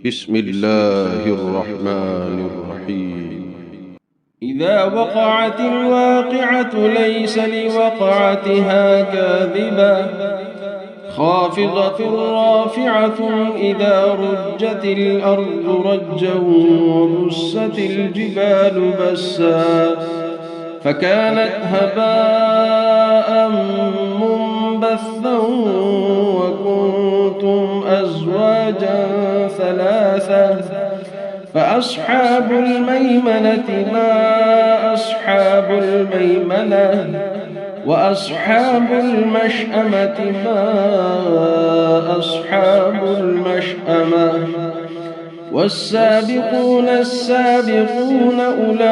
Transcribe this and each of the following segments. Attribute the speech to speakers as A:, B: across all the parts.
A: بسم الله الرحمن الرحيم.
B: إذا وقعت الواقعة ليس لوقعتها كاذبة خافضة رافعة إذا رجت الأرض رجا وبست الجبال بسا فكانت هباء منبثا وكنتم أزواجا ثلاثة فأصحاب الميمنة ما أصحاب الميمنة وأصحاب المشأمة ما أصحاب المشأمة والسابقون السابقون أولئك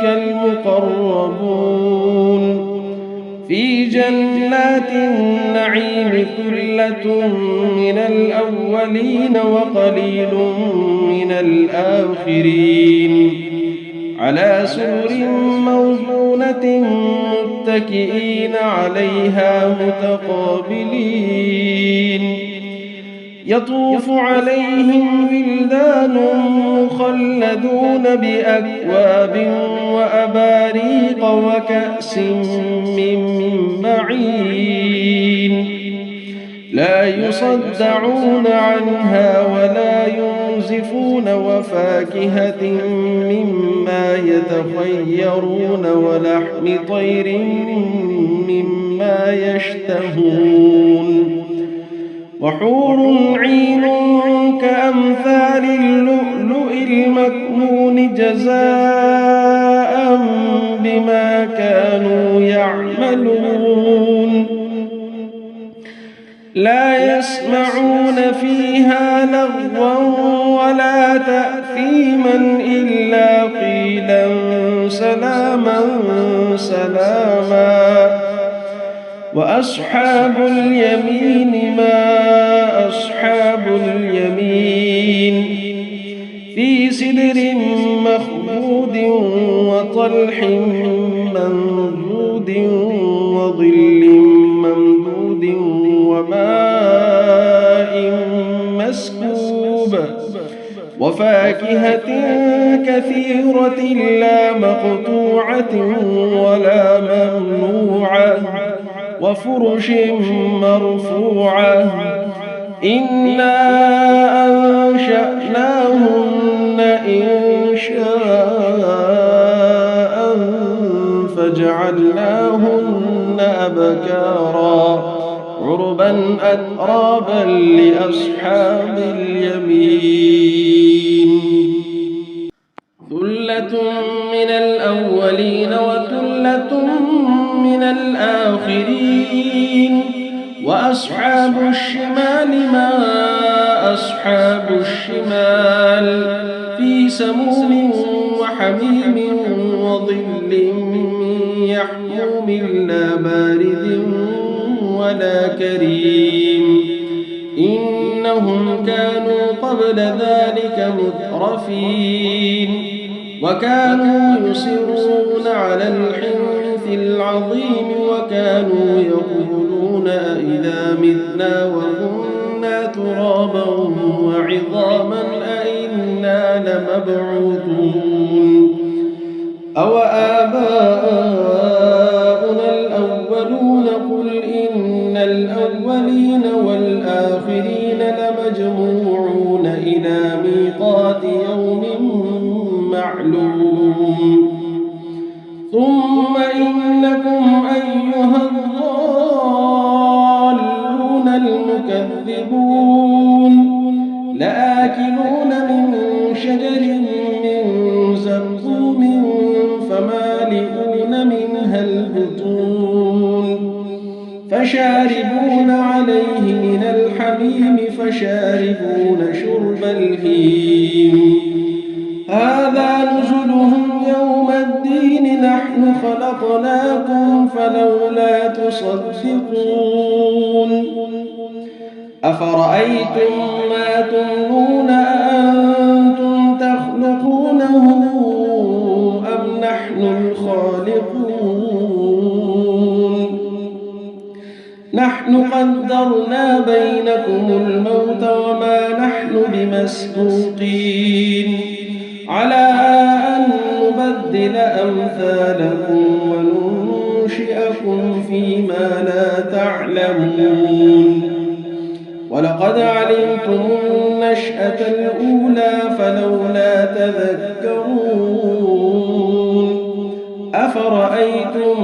B: المقربون في جنات النعيم ثلة من الأولين وقليل من الآخرين على سرر موضونة متكئين عليها متقابلين يطوف عليهم ولدان مخلدون بأكواب وأباريق وكأس من معين لا يصدعون عنها ولا ينزفون وفاكهة مما يتخيرون ولحم طير مما يشتهون وحور عين كأمثال اللؤلؤ المكنون جزاء بما كانوا يعملون لا يسمعون فيها لغوا ولا تأثيما إلا قيلا سلاما سلاما وأصحاب اليمين ما أصحاب اليمين في سدر مخضود وطلح منضود وظل ممدود وماء مسكوب وفاكهة كثيرة لا مقطوعة ولا ممنوعة وفرش مرفوعة إنا أنشأناهن إنشاء فجعلناهن أبكارا عربا أترابا لأصحاب اليمين ثلة من الأولين وثلة من الآخرين وأصحاب الشمال ما أصحاب الشمال في سموم وحميم وظل يحموم لا بارد ولا كريم إنهم كانوا قبل ذلك مترفين وكانوا يصرون على الحنث العظيم وكانوا يقولون أئذا متنا وكنا ترابا وعظاما أئنا لمبعوثون أو آباؤنا الأولون قل إن الأولين والآخرين لمجموعون إلى ميقات يوم معلوم ثم إنكم أيها الضالون المكذبون لآكلون من شجر من زقوم فمالئون منها البطون فشاربون عليه من الحميم فشاربون شرب الهيم هذا نزلهم يوم الدين نحن خلقناكم فلولا تصدقون أفرأيتم ما تمنون أأنتم تخلقونه أم نحن الخالقون نحن قدرنا بينكم الموت وما نحن بمسبوقين على أن نبدل أمثالكم وننشئكم فيما لا تعلمون ولقد علمتم النشأة الأولى فلولا تذكرون أفرأيتم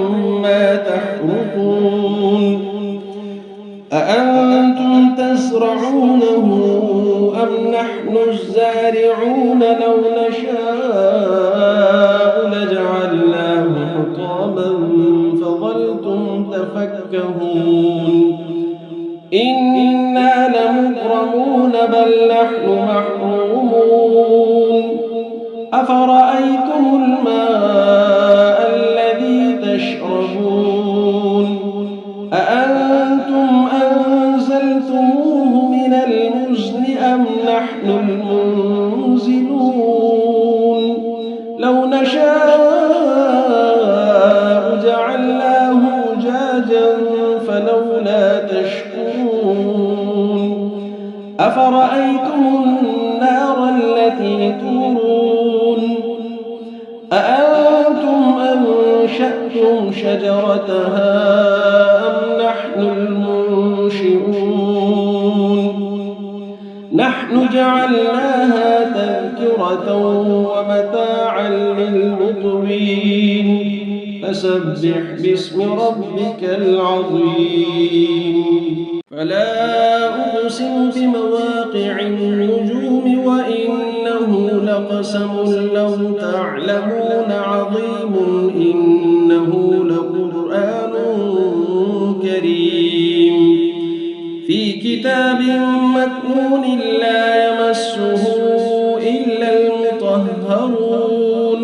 B: ما تحرثون أأنتم تزرعونه أم نحن الزارعون لو نشاء لجعلناه حطاما فظلتم تفكهون إنا لمغرمون بل نحن محرومون أفرأيتم الماء الذي تشربون أأنتم أنزلتموه من المزن أم نحن المنزلون لو نشاء جعلناه أجاجا فلولا تشكرون أفرأيتم النار التي تورون أأنتم أنشأتم شجرتها أم نحن المنشئون نحن جعلناها تذكرة ومتاعا للمقوين فسبح باسم ربك العظيم فلا أقسم بمواقع النجوم وإنه لقسم لو تعلمون عظيم إنه لقرآن كريم في كتاب مكنون لا يمسه إلا المطهرون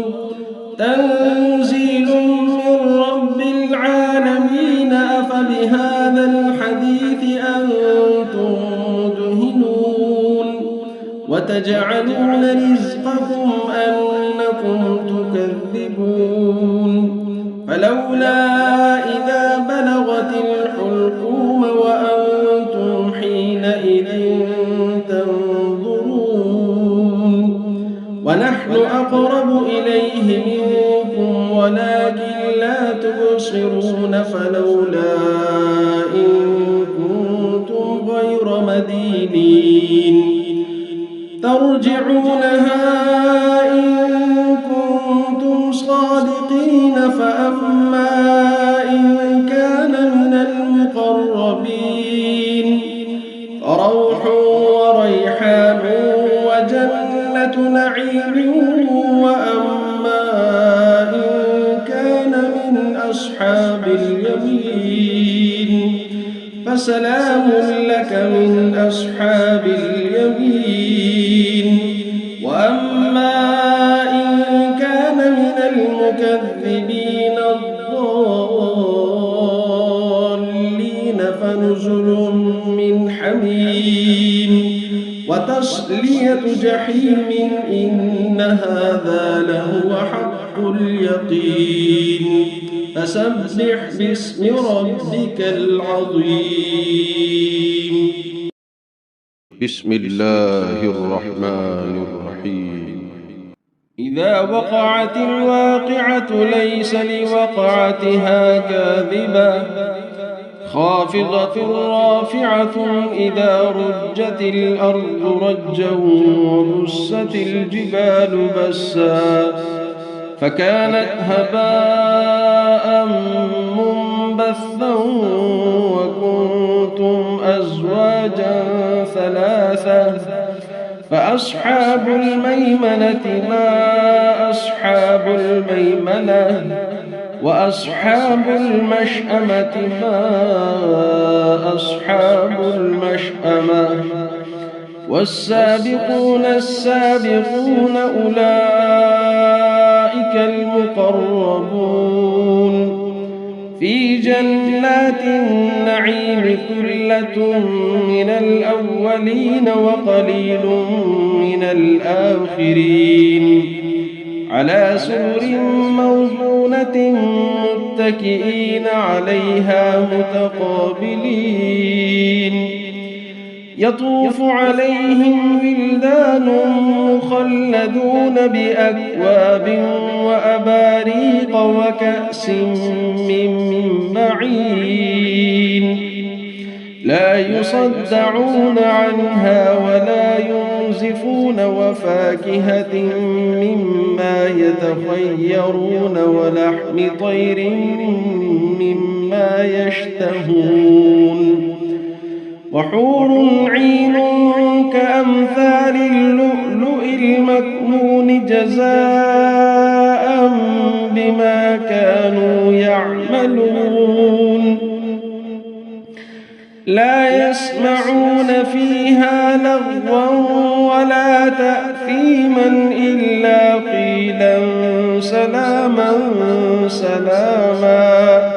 B: تنزيل من رب العالمين أفبهذا الحديث أنتم مدهنون وتجعلون رزقكم أنكم تكذبون فلولا إذا بلغت الحلقوم وأنتم حينئذ تنظرون ونحن أقرب إليه منكم ولكن لا تبصرون فلولا إن كنتم غير مدينين ترجعونها إن كنتم صادقين فأما إن كان من المقربين فروح وريحان وجنة نعيم وأما إن كان من أصحاب اليمين فسلام لك من أصحاب اليمين وأما إن كان من المكذبين الضالين فنزل من حميم وتصلية جحيم إن هذا لهو حق اليقين فسبح باسم ربك العظيم
A: بسم الله الرحمن الرحيم
B: إذا وقعت الواقعة ليس لوقعتها كاذبة خافضة رافعة إذا رجت الأرض رجا وبست الجبال بسا فكانت هباء منبثا وكنتم أزواجا ثلاثة فأصحاب الميمنة ما أصحاب الميمنة وأصحاب المشأمة ما أصحاب المشأمة والسابقون السابقون أولئك المقربون في جنات النعيم ثلة من الأولين وقليل من الآخرين على سرر موضونة متكئين عليها متقابلين يطوف عليهم ولدان مخلدون بأكواب وأباريق وكأس من معين لا يصدعون عنها ولا ينزفون وفاكهة مما يتخيرون ولحم طير مما يشتهون وحور عين كأمثال اللؤلؤ المكنون جزاء بما كانوا يعملون لا يسمعون فيها لغوا ولا تأثيما إلا قيلا سلاما سلاما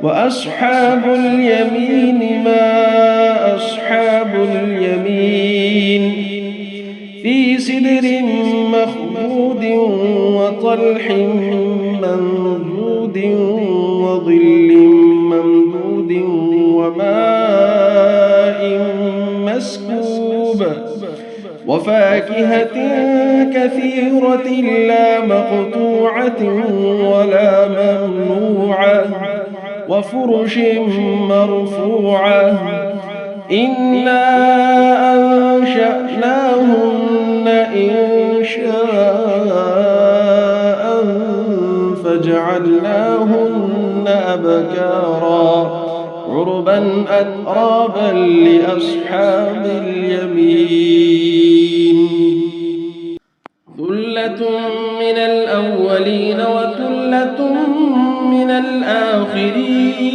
B: وأصحاب اليمين ما أصحاب اليمين في سدر مخضود وطلح منضود وظل ممدود وماء مسكوب وفاكهة كثيرة لا مقطوعة ولا ممنوعة وفرش مرفوعة إنا أنشأناهن إنشاء فجعلناهن أبكارا عربا أترابا لأصحاب اليمين ثلة من الأولين وثلة من الآخرين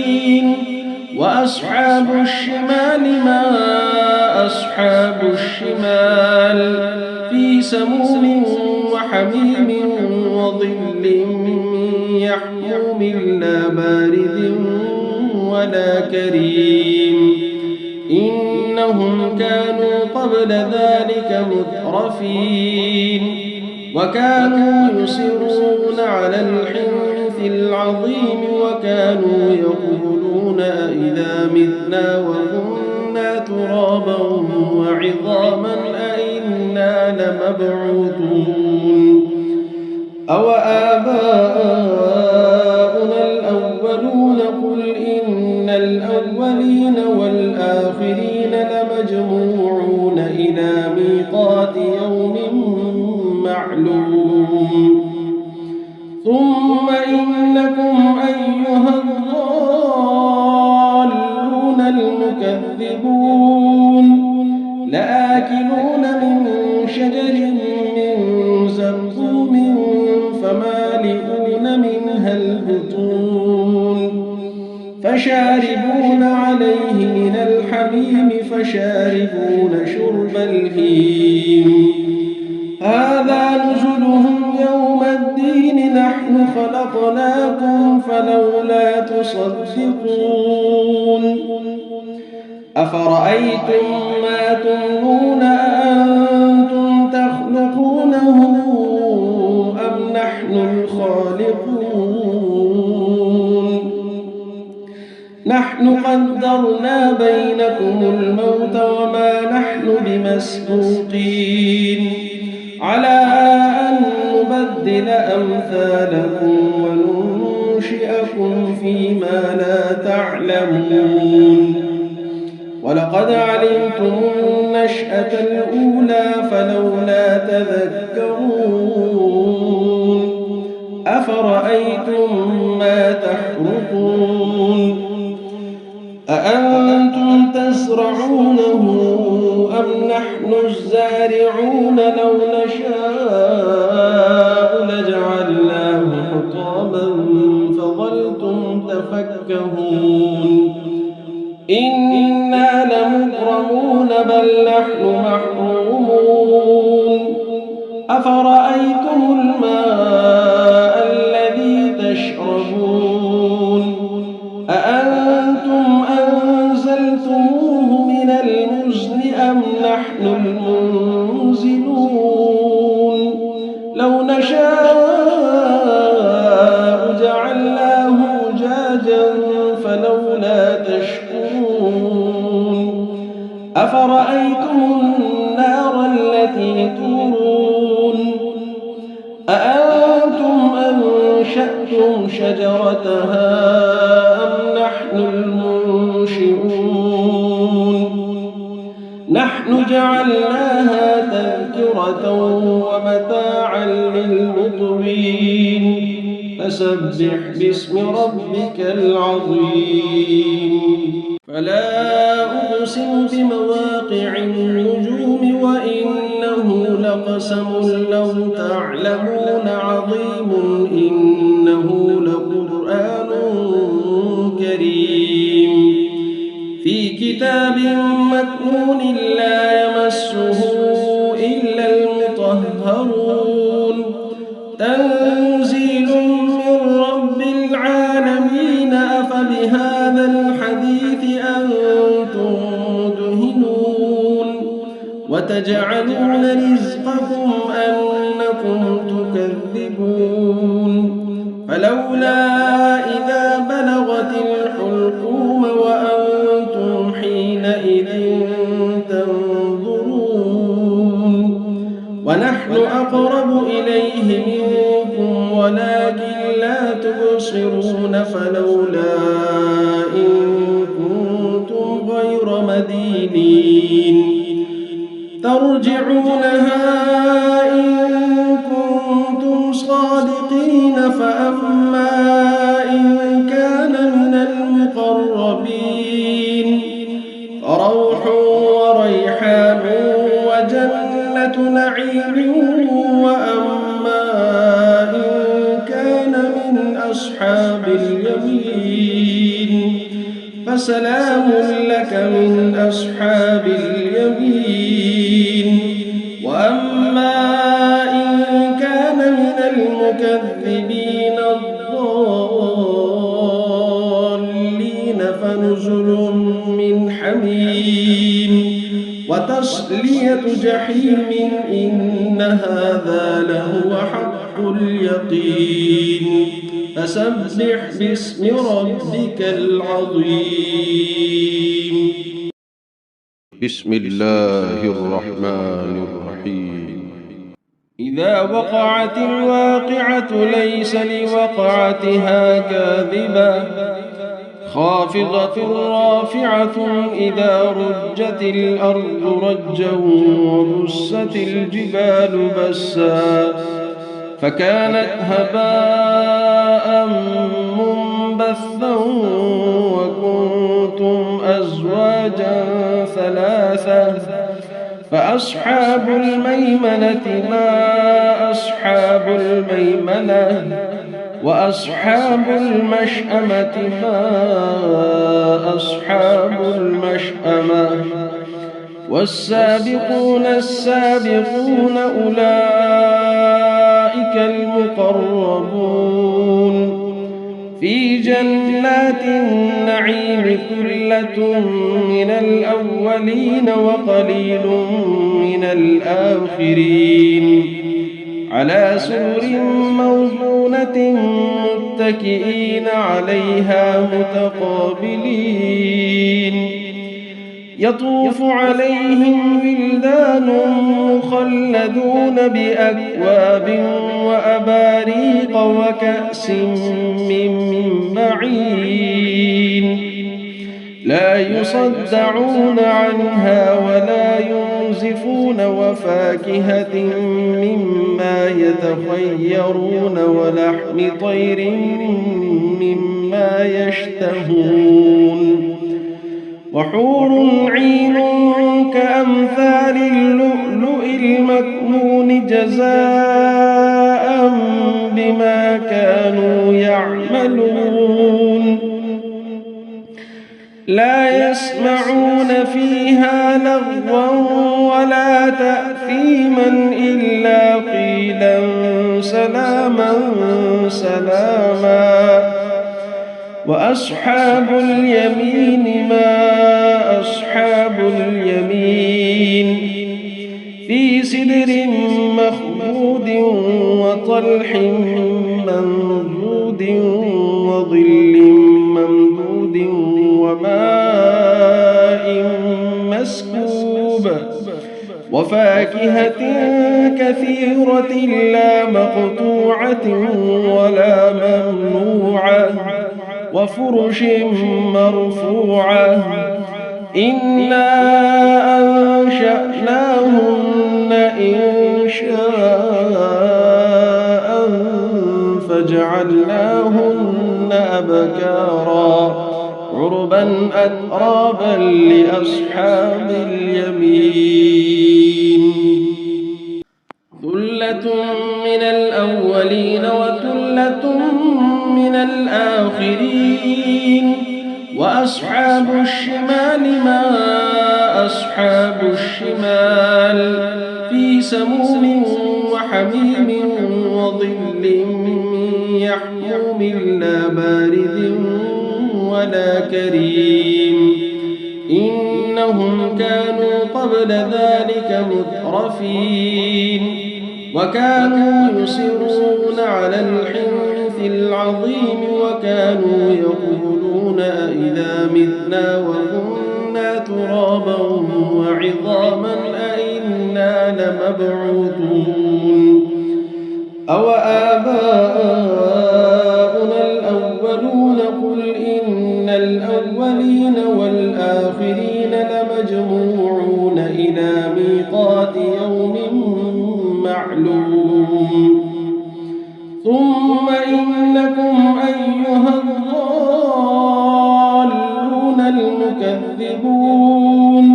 B: وأصحاب الشمال ما أصحاب الشمال في سموم وحميم وظل يحموم لا بارد ولا كريم إنهم كانوا قبل ذلك مترفين وكانوا يصرون على الحنث العظيم وكانوا يقولون أئذا متنا وكنا ترابا وعظاما أئنا لمبعوثون أو آباؤنا الأولون قل إن الأولين والآخرين لمجموعون إلى ميقات يوم معلوم ثم إنكم أيها الضالون المكذبون لآكلون من شجر من زقوم فمالئون منها البطون فشاربون عليه من الحميم فشاربون شرب الهيم هذا نزلهم يوم الدين نحن خلقناكم فلولا تصدقون أفرأيتم ما تمنون أأنتم تخلقونه أم نحن الخالقون نحن قدرنا بينكم الموت وما نحن بمسبوقين على أن نبدل أمثالكم وننشئكم فيما لا تعلمون ولقد علمتم النشأة الأولى فلولا تذكرون أفرأيتم ما تحرثون أأنتم تزرعونه أم نحن الزارعون لو نشاء لجعلناه حطاما فظلتم تفكهون إنا لمغرمون بل نحن محرومون أفرأيتم الماء الذي تشربون أأنتم أنزلتموه من المزن أم نحن المنزلون لو نشاء جعلناه أجاجا فلولا تشكرون أفرأيتم النار التي تورون شجرتها أم نحن المنشئون نحن جعلناها تذكرة ومتاعا للمقوين فسبح باسم ربك العظيم فلا أقسم بمواقع النجوم وإنه لقسم لو تعلمون عظيم إنه لقرآن كريم في كتاب مكنون لا يمسه إلا المطهرون تنزيل من رب العالمين أفبهذا الحديث أنتم مدهنون وتجعلون رزقكم أنكم تكذبون فلولا إذا بلغت الحلقوم وأنتم حينئذ تنظرون ونحن أقرب إليه منكم ولكن لا تبصرون فلولا إن كنتم غير مدينين ترجعونها إن كنتم صادقين فأما إن كان من المقربين فروح وريحان وجنة نعيم وأما إن كان من أصحاب اليمين فسلام لك من أصحاب اليمين وأما إن كان من المكذبين الضالين فنزل من حميم وتصلية جحيم إن هذا لهو حق اليقين فسبح باسم ربك العظيم
A: بسم الله الرحمن الرحيم
B: إذا وقعت الواقعة ليس لوقعتها كاذبة خافضة رافعة إذا رجت الأرض رجا وبست الجبال بسا فكانت هباء منبثا وكنتم أزواجا ثلاثة فأصحاب الميمنة ما أصحاب الميمنة وأصحاب المشأمة ما أصحاب المشأمة والسابقون السابقون أولئك المقربون في جنات النعيم ثلة من الأولين وقليل من الآخرين على سرر موضونة متكئين عليها متقابلين يطوف عليهم ولدان مخلدون بأكواب وأباريق وكأس من معين لا يصدعون عنها ولا ينزفون وفاكهة مما يتخيرون ولحم طير مما يشتهون وحور عين كأمثال اللؤلؤ المكنون جزاء بما كانوا يعملون لا يسمعون فيها لغوا ولا تأثيما إلا قيلا سلاما سلاما وأصحاب اليمين ما أصحاب اليمين في سدر مخضود وطلح منضود وظل ممدود وماء مسكوب وفاكهة كثيرة لا مقطوعة ولا ممنوعة وفرش مرفوعة إنا أنشأناهن إنشاء فجعلناهن أبكارا عربا أترابا لأصحاب اليمين ثلة من الأولين وثلة من الآخرين وأصحاب الشمال ما أصحاب الشمال في سموم وحميم وظل من يحموم لا بارد ولا كريم إنهم كانوا قبل ذلك مترفين وكانوا يصرون على الحنث العظيم وكانوا يقولون أئذا متنا وكنا ترابا وعظاما أئنا لمبعوثون أو آباؤنا الأولون قل إن الأولين والآخرين لمجموعون إلى ميقات يوم معلوم ثم إنكم أيها الضالون المكذبون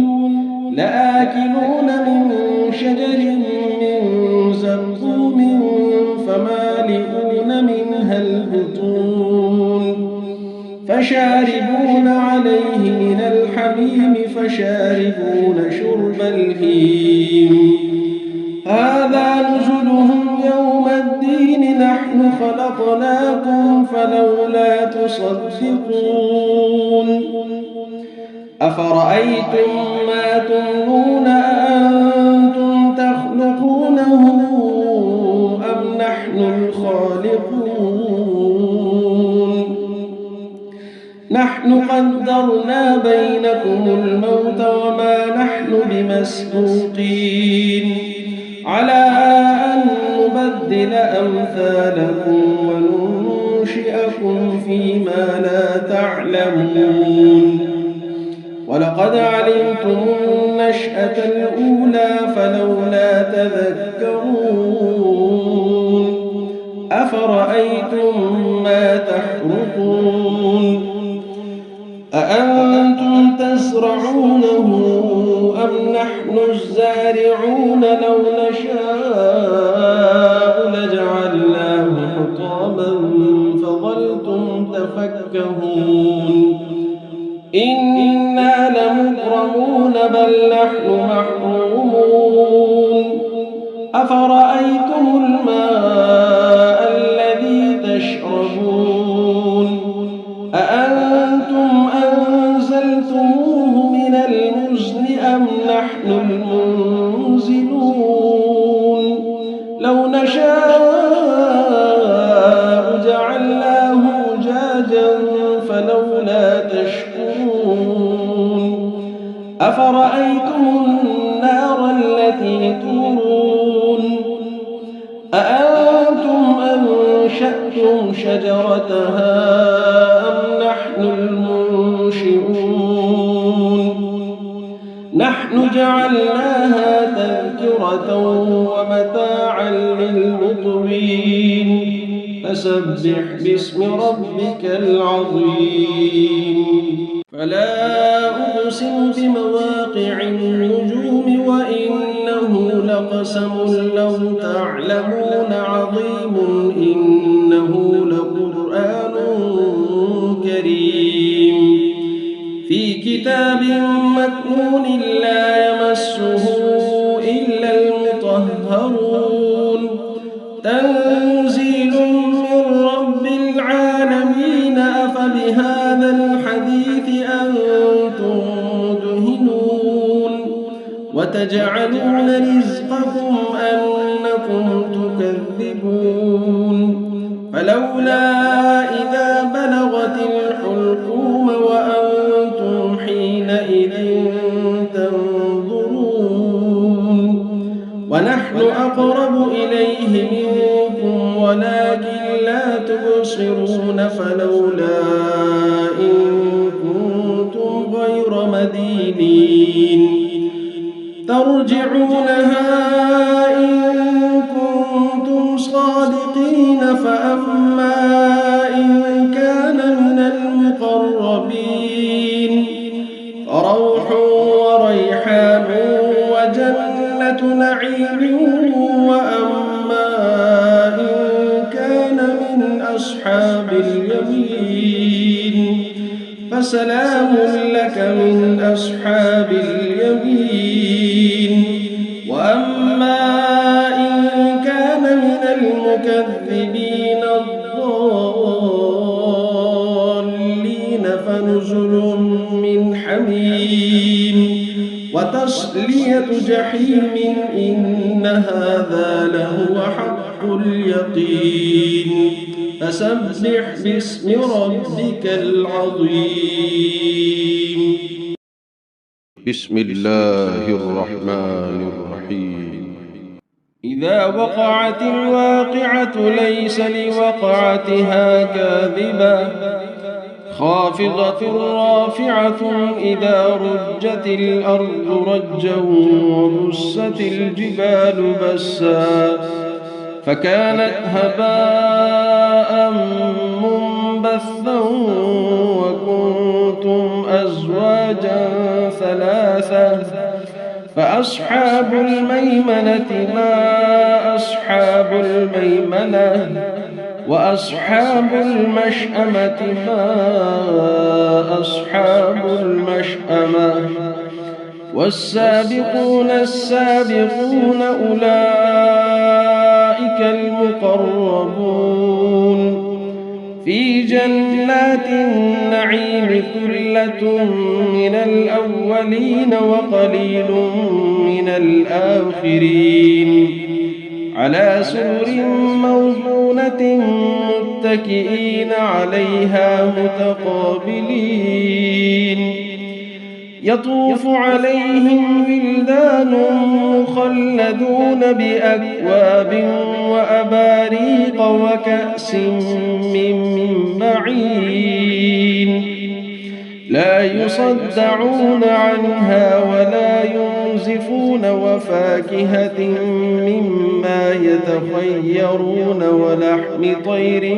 B: لآكلون من شجر من زقوم فمالئون منها البطون فشاربون عليه من الحميم فشاربون شرب الهيم هذا نزلهم يوم الدين نحن خلقناكم فلولا تصدقون أفرأيتم ما تمنون أأنتم تخلقونه أم نحن الخالقون نحن قدرنا بينكم الموت وما نحن بمسبوقين على أن نبدل أمثالكم وننشئكم فيما لا تعلمون ولقد علمتم النشأة الأولى فلولا تذكرون أفرأيتم ما تحرثون أأنتم تزرعونه أم نحن الزارعون لو نشاء لجعلناه حطاما فظلتم تفكهون إنا لمغرمون بل نحن محرومون أفرأيتم الماء الذي تشربون أأنتم أنزلتموه من المزن أم نحن المنزلون لو نشاء جعلناه أجاجا فلولا تشكرون أفرأيتم النار التي تورون أأنتم أنشأتم شجرتها أم نحن المنشئون نحن جعلناها تذكرة ومتاعا للمقوين فسبح باسم ربك العظيم فلا أقسم بمواقع النجوم وإنه لقسم لو تعلمون عظيم إنه لقرآن كريم في كتاب مكنون لا يمسه إلا المطهرون تنزيل من رب العالمين أفبهذا الحديث أنتم مدهنون وتجعلون رزقكم أنكم تكذبون فلولا إذا بلغت الحلقوم وأنتم حينئذ تنظرون ونحن أقرب إليه منكم ولكن لا تبصرون فلولا إن كنتم غير مدينين ترجعونها إن كنتم صادقين فأما إن كان من المقربين فروح وريحان وجنة نعيم وأما إن كان من أصحاب اليمين فسلام لك من أصحاب اليمين وأما إن كان من المكذبين الضالين فنزل من حميم وتصلية جحيم إن هذا لهو حق اليقين فسبح باسم ربك العظيم.
A: بسم الله الرحمن الرحيم.
B: إذا وقعت الواقعة ليس لوقعتها كاذبة خافضة رافعة إذا رجت الأرض رجا وبست الجبال بسا فكانت هباء منبثا وكنتم أزواجا ثلاثة فأصحاب الميمنة ما أصحاب الميمنة وأصحاب المشأمة ما أصحاب المشأمة والسابقون السابقون أولئك المقربون في جنات النعيم ثلة من الأولين وقليل من الآخرين على سرر موضونة متكئين عليها متقابلين يطوف عليهم ولدان مخلدون بأكواب وأباريق وكأس من معين لا يصدعون عنها ولا ينزفون وفاكهة مما يتخيرون ولحم طير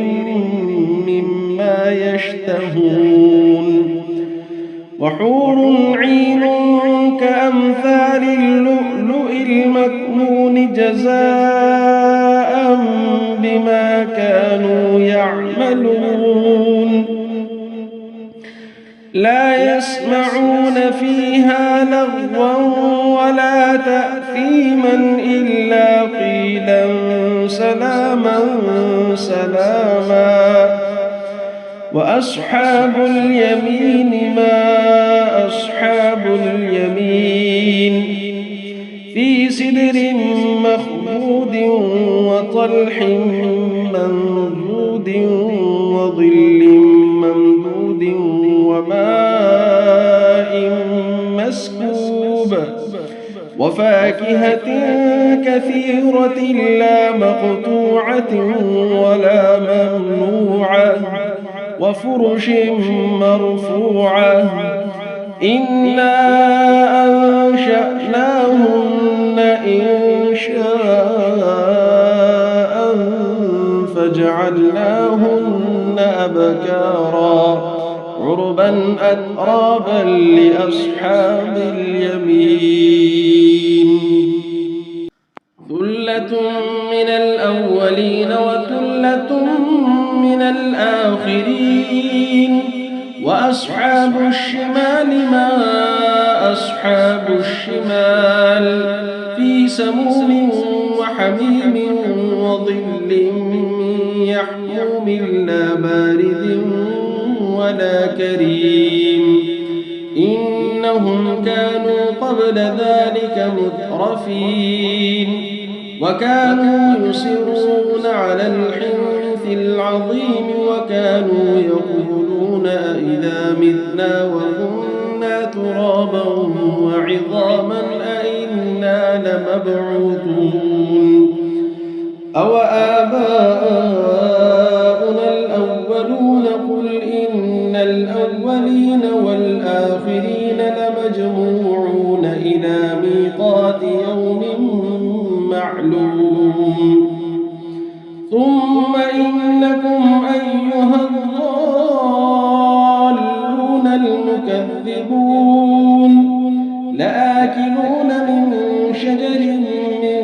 B: مما يشتهون وحور عين كأمثال اللؤلؤ المكنون جزاء بما كانوا يعملون لا يسمعون فيها لغوا ولا تأثيما إلا قيلا سلاما سلاما وأصحاب اليمين ما أصحاب اليمين في سدر مخضود وطلح منضود وظل ممدود وماء مسكوب وفاكهة كثيرة لا مقطوعة ولا ممنوعة وفرش مرفوعة إنا أنشأناهن إنشاء فجعلناهن أبكارا عربا أترابا لأصحاب اليمين ثلة من الأولين وثلة من الآخرين وأصحاب الشمال ما أصحاب الشمال في سموم وحميم وظل من يحموم لا بارد ولا كريم إنهم كانوا قبل ذلك مترفين وكانوا يصرون على الحنث العظيم وكانوا يقولون أئذا متنا وكنا ترابا وعظاما أئنا إنا لمبعوثون أوآباؤنا الأولون قل إن الأولين والآخرين لمجموعون إلى ميقات يوم معلوم ثم إنكم أيها الضالون المكذبون لآكلون من شجر من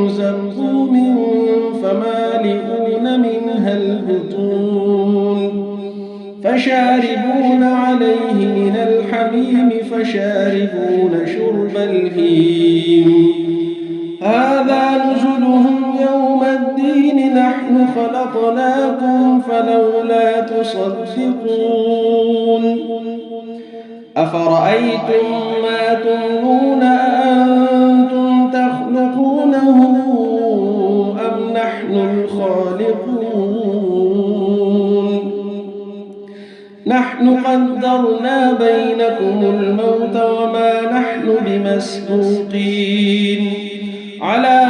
B: زقوم فمالئون منها البطون فشاربون عليه من الحميم فشاربون شرب الهيم هذا نزلهم يوم الدين نحن خلقناكم فلولا تصدقون أفرأيتم ما تمنون أأنتم تخلقونه أم نحن الخالقون نحن قدرنا بينكم الموت وما نحن بمسبوقين على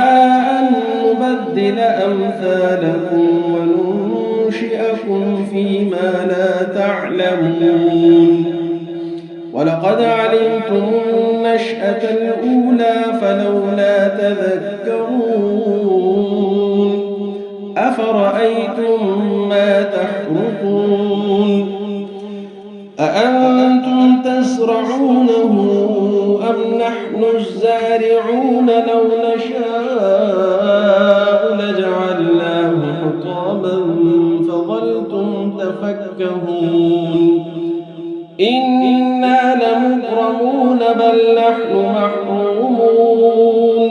B: أن نبدل أمثالكم وننشئكم فيما لا تعلمون ولقد علمتم النشأة الأولى فلولا تذكرون أفرأيتم ما تحرثون أأنتم تزرعونه أم نحن الزارعون لو نشاء لجعلناه حطاما فظلتم تفكهون إنا لمغرمون بل نحن محرومون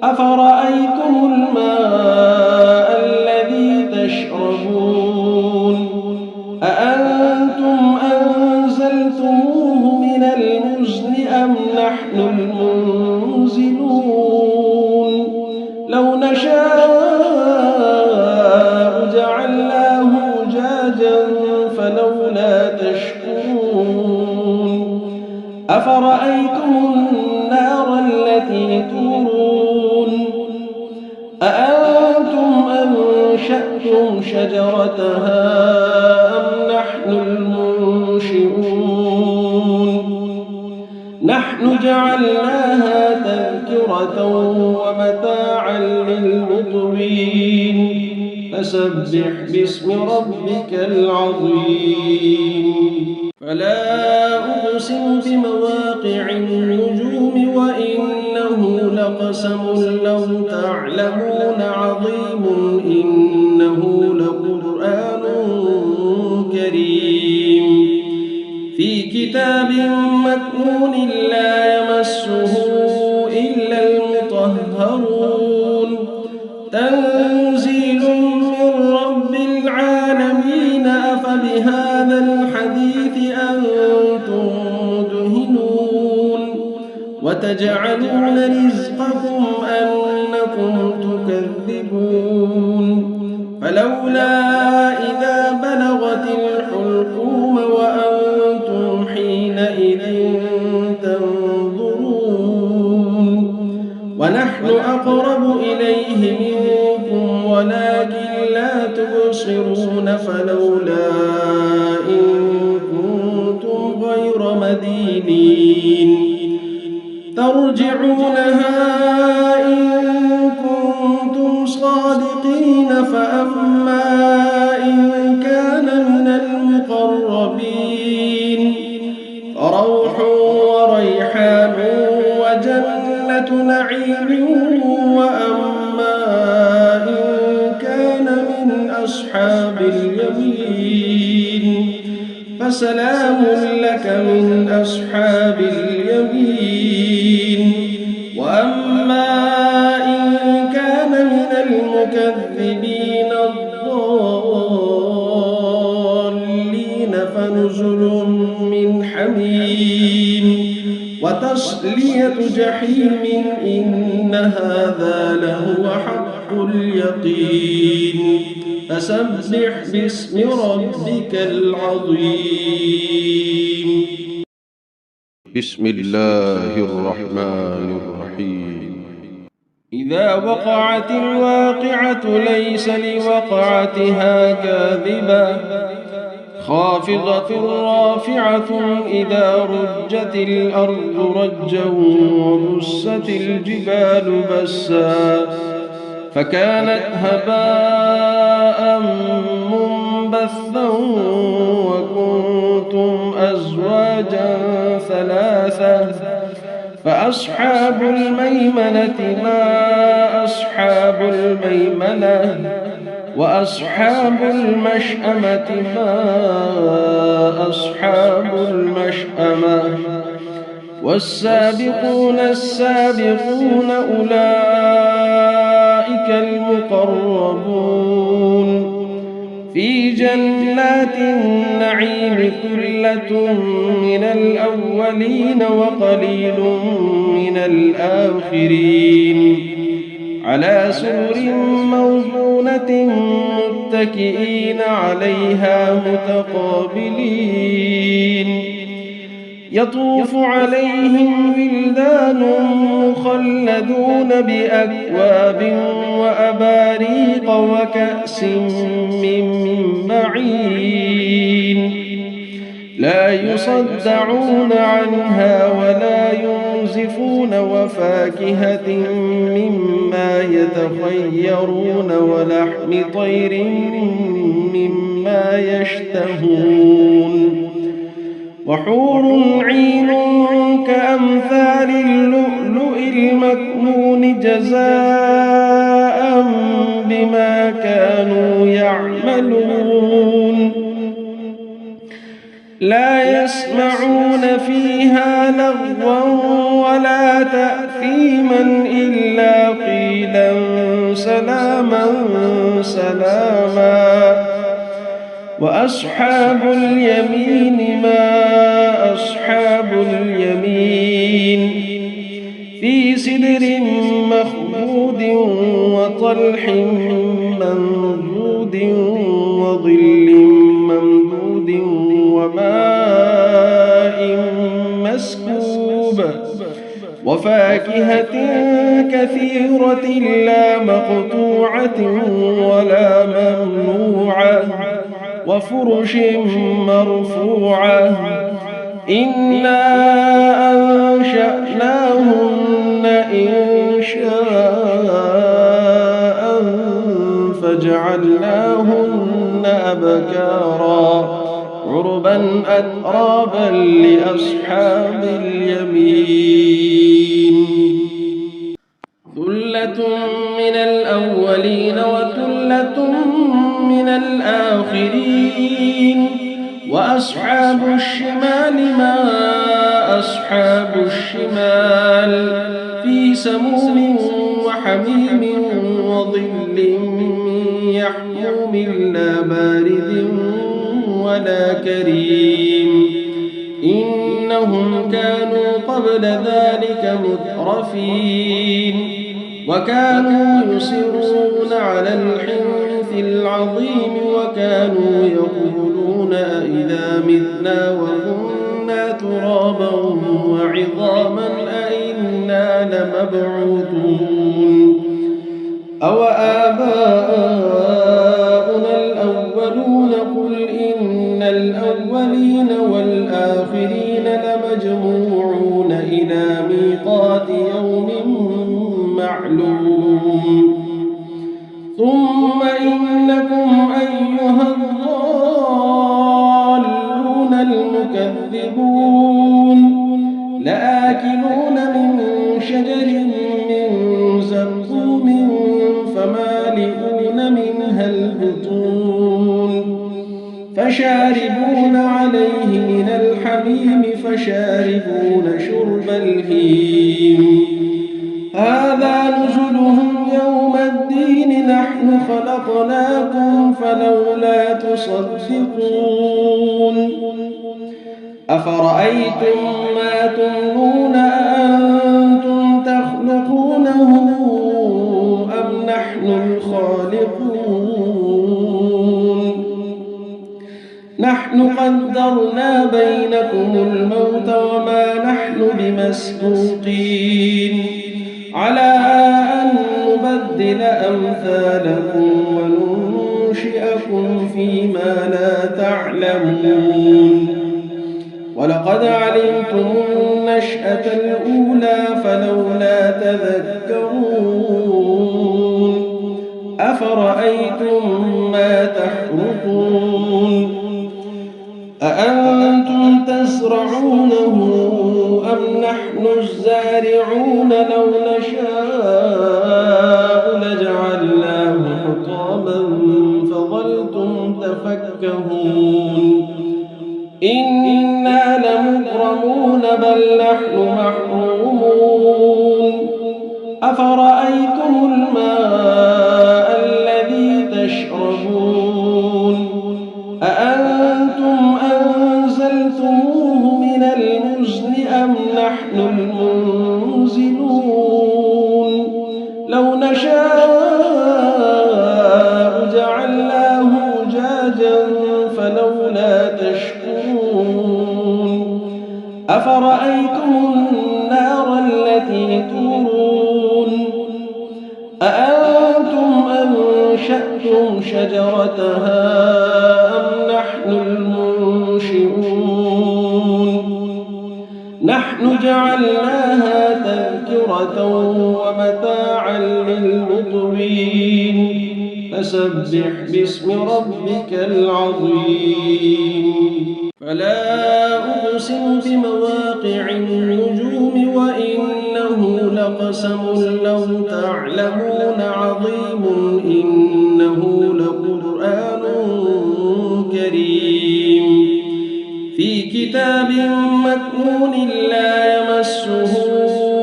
B: أفرأيتم الماء الذي تشربون أأنتم أنزلتموه من المزن أم نحن المنزلون لو نشاء جعلناه أجاجا فلولا تشكرون أفرأيتم النار التي تورون أأنتم أنشأتم شجرتها أم نحن المنشئون نحن جعلناها تذكرة ومتاعا للمقوين فسبح باسم ربك العظيم فلا أقسم بمواقع النجوم وإنه لقسم لو تعلمون عظيم إنه لقرآن كريم في كتاب مكنون لا يمسه إلا المطهرون تنزيل من رب العالمين أفبهذا الحديث أنتم مدهنون وتجعلون رزقكم أنكم تكذبون فلولا إذا بلغت الحلقوم وأنتم حينئذ تنظرون ونحن أقرب إليه منكم ولكن لا تبصرون فلولا إن كنتم غير مدينين ترجعونها إن كنتم صادقين فأما إن كان من المقربين فروح وريحان وجنة نعيم وأما إن كان من أصحاب اليمين فسلام لك من أصحاب اليمين وأما إن كان من المكذبين الضالين فنزل من حميم وتصلية جحيم إن هذا لهو حق اليقين فسبح باسم ربك العظيم
A: بسم الله الرحمن الرحيم
B: إذا وقعت الواقعة ليس لوقعتها كاذبة خافضة رافعة إذا رجت الأرض رجا وبست الجبال بسا فكانت هباء منبثا وكنتم أزواجا ثلاثة فأصحاب الميمنة ما أصحاب الميمنة وأصحاب المشأمة ما أصحاب المشأمة والسابقون السابقون أولئك المقربون في جنات النعيم ثلة من الأولين وقليل من الآخرين على سرر موضونة متكئين عليها متقابلين يطوف عليهم ولدان مخلدون بأكواب وأباريق وكأس من معين لا يصدعون عنها ولا ينزفون وفاكهة مما يتخيرون ولحم طير مما يشتهون وحور عين كأمثال اللؤلؤ المكنون جزاء بما كانوا يعملون لا يسمعون فيها لغوا ولا تأثيما إلا قيلا سلاما سلاما وأصحاب اليمين ما أصحاب اليمين في سدر مخضود وطلح منضود وظل ممدود وماء مسكوب وفاكهة كثيرة لا مقطوعة ولا ممنوعة وفرش مرفوعة إنا أنشأناهن إنشاء فجعلناهن أبكارا عربا أترابا لأصحاب اليمين ثلة من الأولين وثلة من الآخرين وأصحاب الشمال ما أصحاب الشمال في سموم وحميم وظل من يحموم لا بارد ولا كريم إنهم كانوا قبل ذلك مترفين وكانوا يصرون على الحنث العظيم وكانوا يقولون أئذا متنا وكنا ترابا وعظاما أئنا لمبعوثون أو آباؤنا الأولون قل إن الأولين والآخرين لمجموعون إلى ميقات يوم معلوم ثم إنكم أيها الضالون المكذبون لآكلون من شجر من زقوم فمالئون منها البطون فشاربون عليه من الحميم فشاربون شرب الهيم هذا نزلهم يوم الدين نحن خلقناكم فلولا تصدقون أفرأيتم ما تمنون أأنتم تخلقونه أم نحن الخالقون نحن قدرنا بينكم الموت وما نحن بمسبوقين على أن نبدل أمثالكم وننشئكم فيما لا تعلمون ولقد علمتم النشأة الأولى فلولا تذكرون أفرأيتم ما تحرثون أأنتم تزرعونه أم نحن الزارعون لو نشاء لجعلناه حطاما فظلتم تفكهون إنا لمغرمون بل نحن محرومون أفرأيتم الماء الذي تشربون أأنتم أنزلتموه من المزن أم نحن المنزلون لو نشاء جعلناه أجاجا فلولا تشكرون أفرأيتم النار التي تورون أأنتم أنشأتم شجرتها أم نحن المنشئون نحن جعلناها تذكرة ومتاعا للمقوين فسبح باسم ربك العظيم فلا أقسم بمواقع النجوم وإنه لقسم لو تعلمون عظيم إنه لقرآن كريم في كتاب مكنون لا يمسه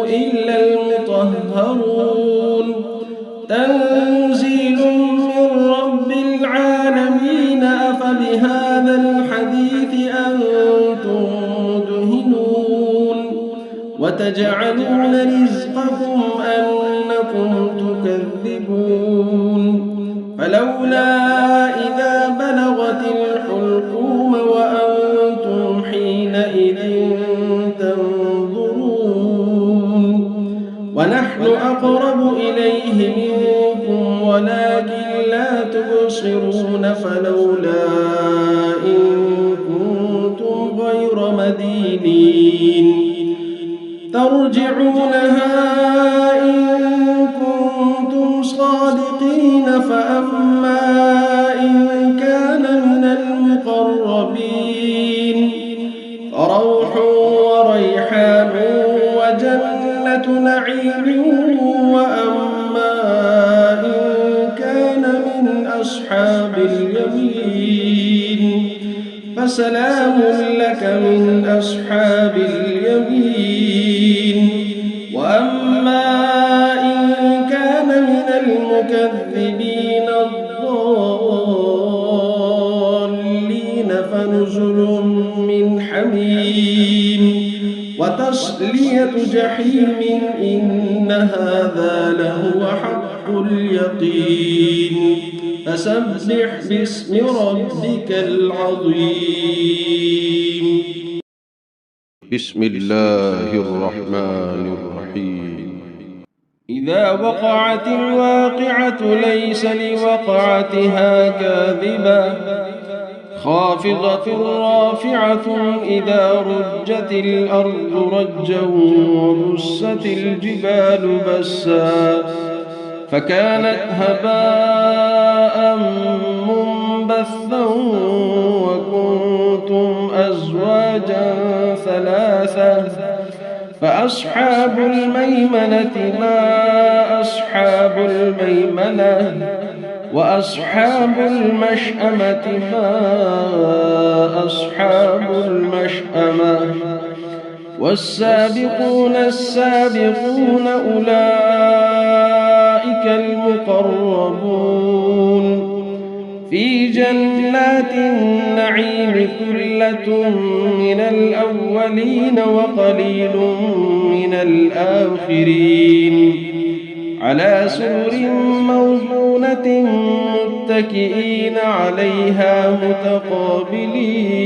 B: إلا المطهرون تنزيل من رب العالمين أفبهذا الحديث أنتم مدهنون وتجعلون رزقكم أنكم تكذبون فلولا إذا بلغت الحلقوم وأنتم حينئذ تنظرون ونحن أقرب إليه منكم ولكن لا تبصرون فلولا إن كنتم غير مدينين ترجعونها إن كنتم صادقين فأما إن كان من المقربين فروح وريحان وجنة نعيم وأما إن كان من أصحاب اليمين فسلام لك من أصحاب اليمين وأما إن كان من المكذبين الضالين فنزل من حميم وتصلية جحيم إن هذا لهو حق اليقين فسبح باسم ربك العظيم
A: بسم الله الرحمن الرحيم
B: إذا وقعت الواقعة ليس لوقعتها كاذبة خافضة رافعة إذا رجت الأرض رجا وبست الجبال بسا فكانت هباء منبثا وكنتم أزواجا ثلاثة فأصحاب الميمنة ما أصحاب الميمنة وأصحاب المشأمة ما أصحاب المشأمة والسابقون السابقون أولئك المقربون في جنات النعيم ثلة من الأولين وقليل من الآخرين على سرر موضونة متكئين عليها متقابلين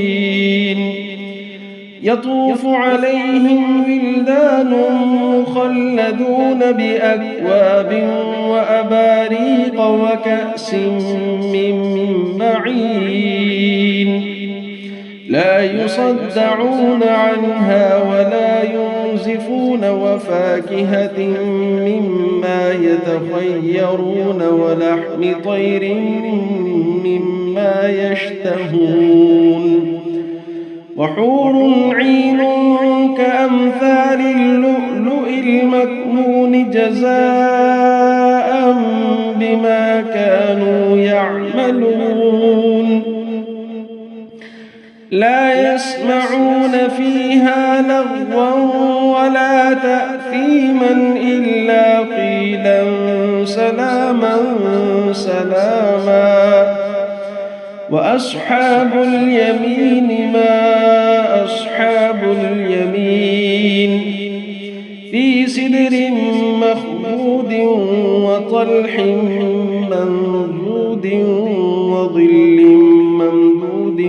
B: يطوف عليهم ولدان مخلدون بأكواب وأباريق وكأس من معين لا يصدعون عنها ولا ينزفون وفاكهة مما يتخيرون ولحم طير مما يشتهون وحور عين كأمثال اللؤلؤ المكنون جزاء بما كانوا يعملون لا يسمعون فيها لغوا ولا تأثيما إلا قيلا سلاما سلاما وأصحاب اليمين ما أصحاب اليمين في سدر مخضود وطلح منضود وظل ممدود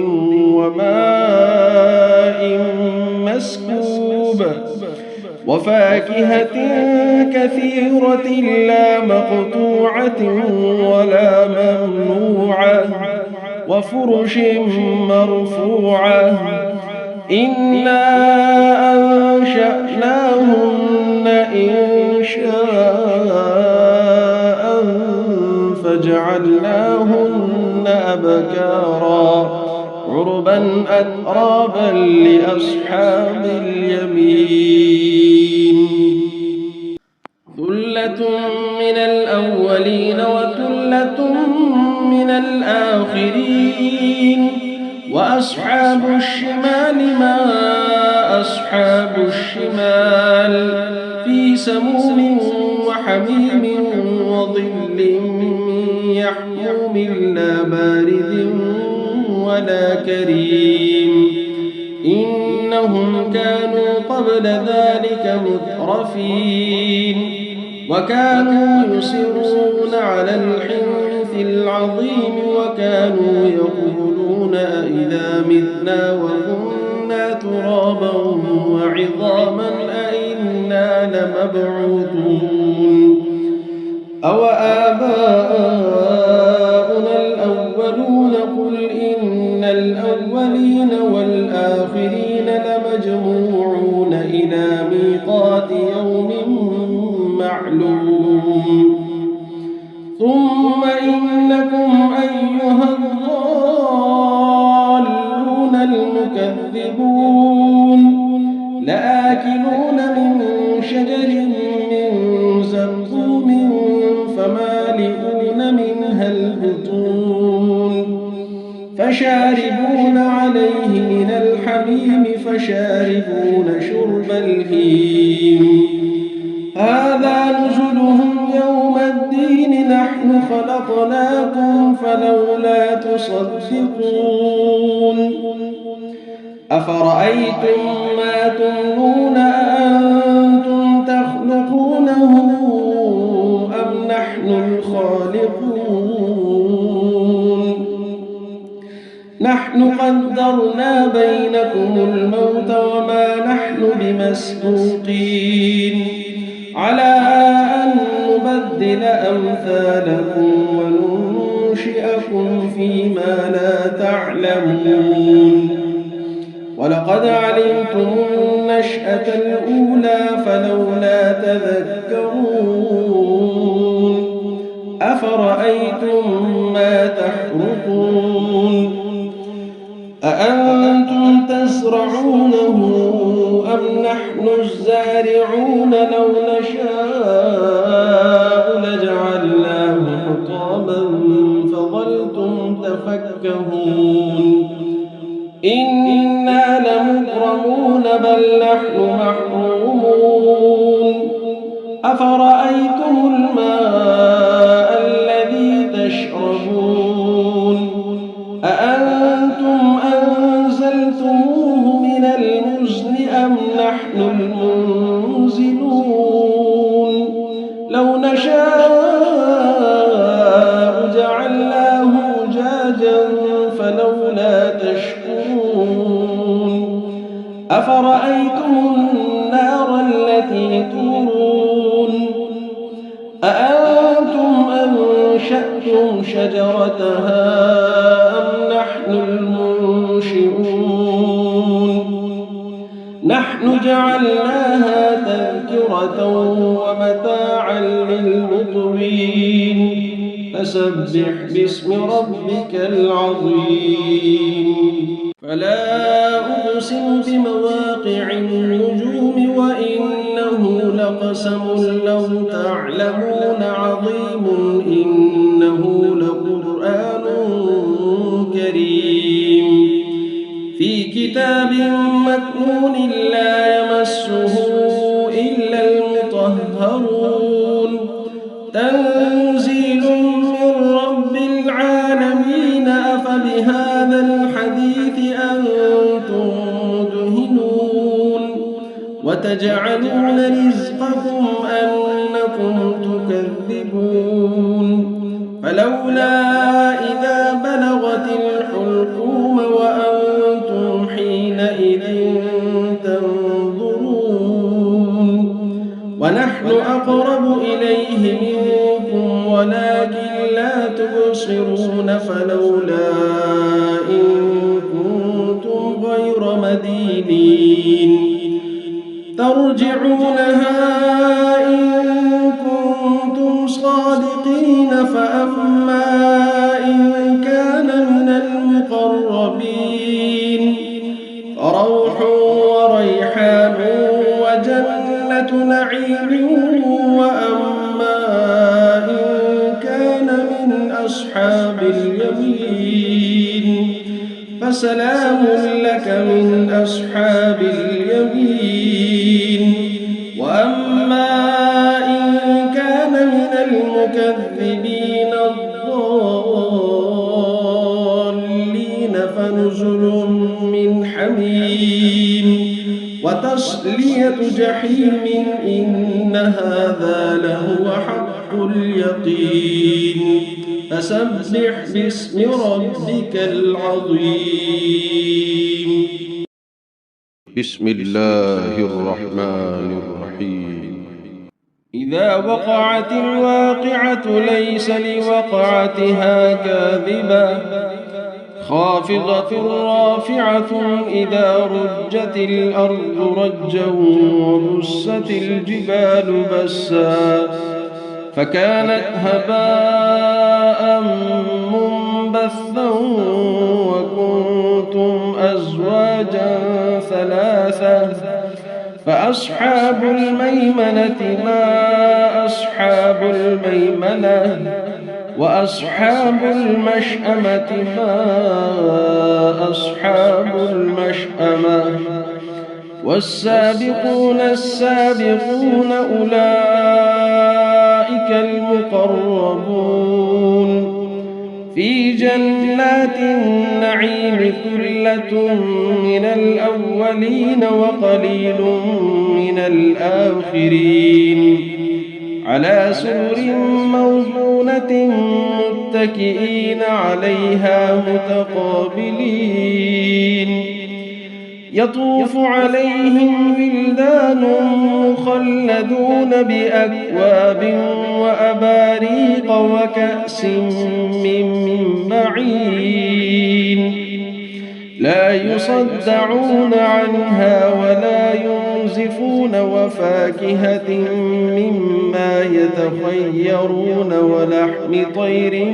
B: وماء مسكوب وفاكهة كثيرة لا مقطوعة ولا ممنوعة وفرش مرفوعة إنا أنشأناهن إنشاء فجعلناهن أبكارا عربا أترابا لأصحاب اليمين ثلة من الأولين وثلة من الآخرين وأصحاب الشمال ما أصحاب الشمال في سموم وحميم وظل من يحموم لا بارد ولا كريم إنهم كانوا قبل ذلك مترفين وكانوا يصرون على الحنث العظيم وكانوا يقولون أئذا متنا وكنا ترابا وعظاما أئنا لمبعوثون أو آباؤنا الأولون قل إن الأولين والآخرين لمجموعون إلى ميقات يوم معلوم ثم إنكم أيها الضالون المكذبون لآكلون من شجر من زقوم فمالئون منها البطون فشاربون عليه من الحميم فشاربون شرب الهيم هذا نزلهم يوم الدين نحن خلقناكم فلولا تصدقون أفرأيتم ما تمنون أأنتم تخلقونه أم نحن الخالقون نحن قدرنا بينكم الموت وما نحن بمسبوقين على أن نبدل أمثالكم وننشئكم فيما لا تعلمون ولقد علمتم النشأة الأولى فلولا تذكرون أفرأيتم ما تحرثون أأنتم تزرعونه أم نحن الزارعون لو نشاء لجعلناه حطاما فظلتم تفكهون إنا لمغرمون بل نحن محرومون أفرأيتم الماء الذي تشربون أأنتم أنزلتموه من المزن أم نحن المنزلون لو نشاء جعلناه أجاجا أنشأتم شجرتها أم نحن المنشئون نحن جعلناها تذكرة ومتاعا للمقوين فسبح باسم ربك العظيم فلا أقسم بمواقع النجوم وإنه لقسم لو تعلمون عظيم إنه لقرآن كريم في كتاب مكنون لا يمسه إلا المطهرون تنزيل من رب العالمين أفبهذا الحديث أنتم مدهنون وتجعلون رزقكم أنكم تكذبون فلولا إذا بلغت الحلقوم وأنتم حينئذ تنظرون ونحن أقرب إليه منكم ولكن لا تبصرون فلولا إن كنتم غير مدينين ترجعونها إن كنتم صادقين فأما إن كان من المقربين فروح وريحان وجنة نعيم وأما إن كان من أصحاب اليمين فسلام لك من أصحاب اليمين وأما إن كان من المكذبين الضالين فنزل من حميم وتصلية جحيم إن هذا لهو حق اليقين فسبح باسم ربك العظيم
A: بسم الله الرحمن الرحيم
B: إذا وقعت الواقعة ليس لوقعتها كاذبة خافضة رافعة إذا رجت الأرض رجا وبست الجبال بسا فكانت هباء منبثا وكنتم أزواجا ثلاثة فأصحاب الميمنة ما أصحاب الميمنة وأصحاب المشأمة ما أصحاب المشأمة والسابقون السابقون أولئك المقربون في جنات النعيم ثلة من الأولين وقليل من الآخرين على سرر موضونة متكئين عليها متقابلين يطوف عليهم ولدان مخلدون بأكواب وأباريق وكأس من معين لا يصدعون عنها ولا ينزفون وفاكهة مما يتخيرون ولحم طير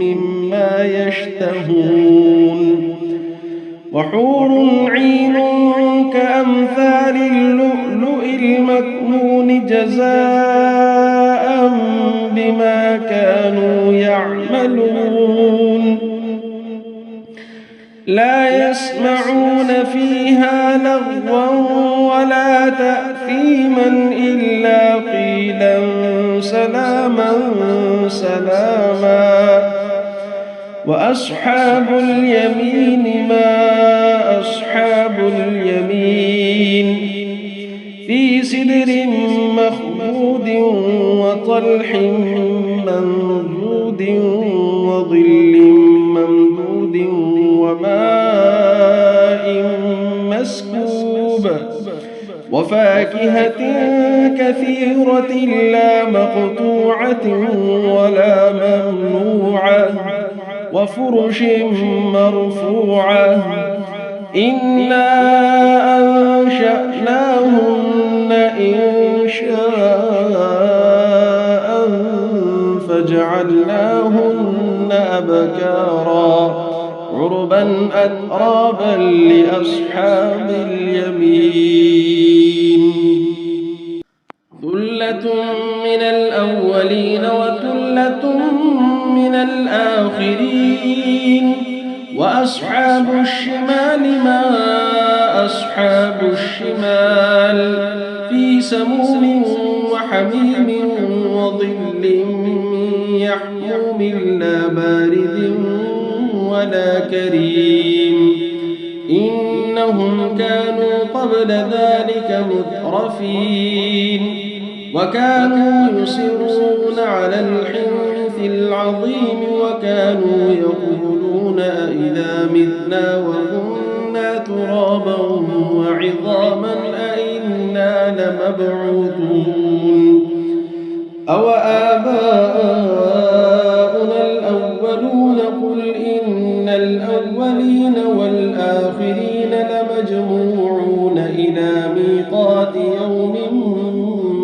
B: مما يشتهون وحور عين كأمثال اللؤلؤ المكنون جزاء بما كانوا يعملون لا يسمعون فيها لغوا ولا تأثيما إلا قيلا سلاما سلاما وأصحاب اليمين ما أصحاب اليمين في سدر مخضود وطلح منضود وظل ممدود وماء مسكوب وفاكهة كثيرة لا مقطوعة ولا ممنوعة وفرش مرفوعة إنا أنشأناهن إنشاء فجعلناهن أبكارا عربا أترابا لأصحاب اليمين ثلة من الأولين وثلة من الآخرين وأصحاب الشمال ما أصحاب الشمال في سموم وحميم وظل من يحموم لا بارد ولا كريم إنهم كانوا قبل ذلك مترفين وكانوا يصرون على الحنث العظيم وكانوا يقولون أئذا متنا وكنا ترابا وعظاما أئنا لمبعوثون أو آباؤنا الأولون قل إن الأولين والآخرين لمجموعون إلى ميقات يوم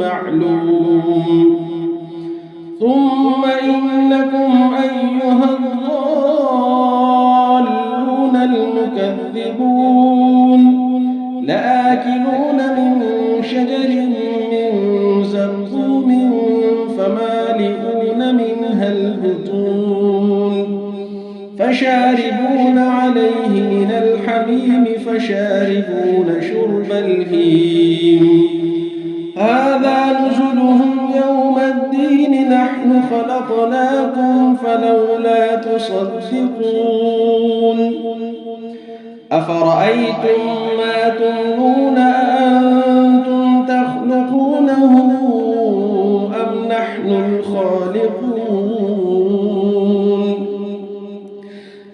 B: معلوم ثم إنكم أيها الضالون المكذبون لآكلون من شجر من زقوم فمالئون منها البطون فشاربون عليه من الحميم فشاربون شرب الهيم هذا نزلهم يوم الدين نحن خلقناكم فلولا تصدقون أفرأيتم ما تمنون أأنتم تخلقونه أم نحن الخالقون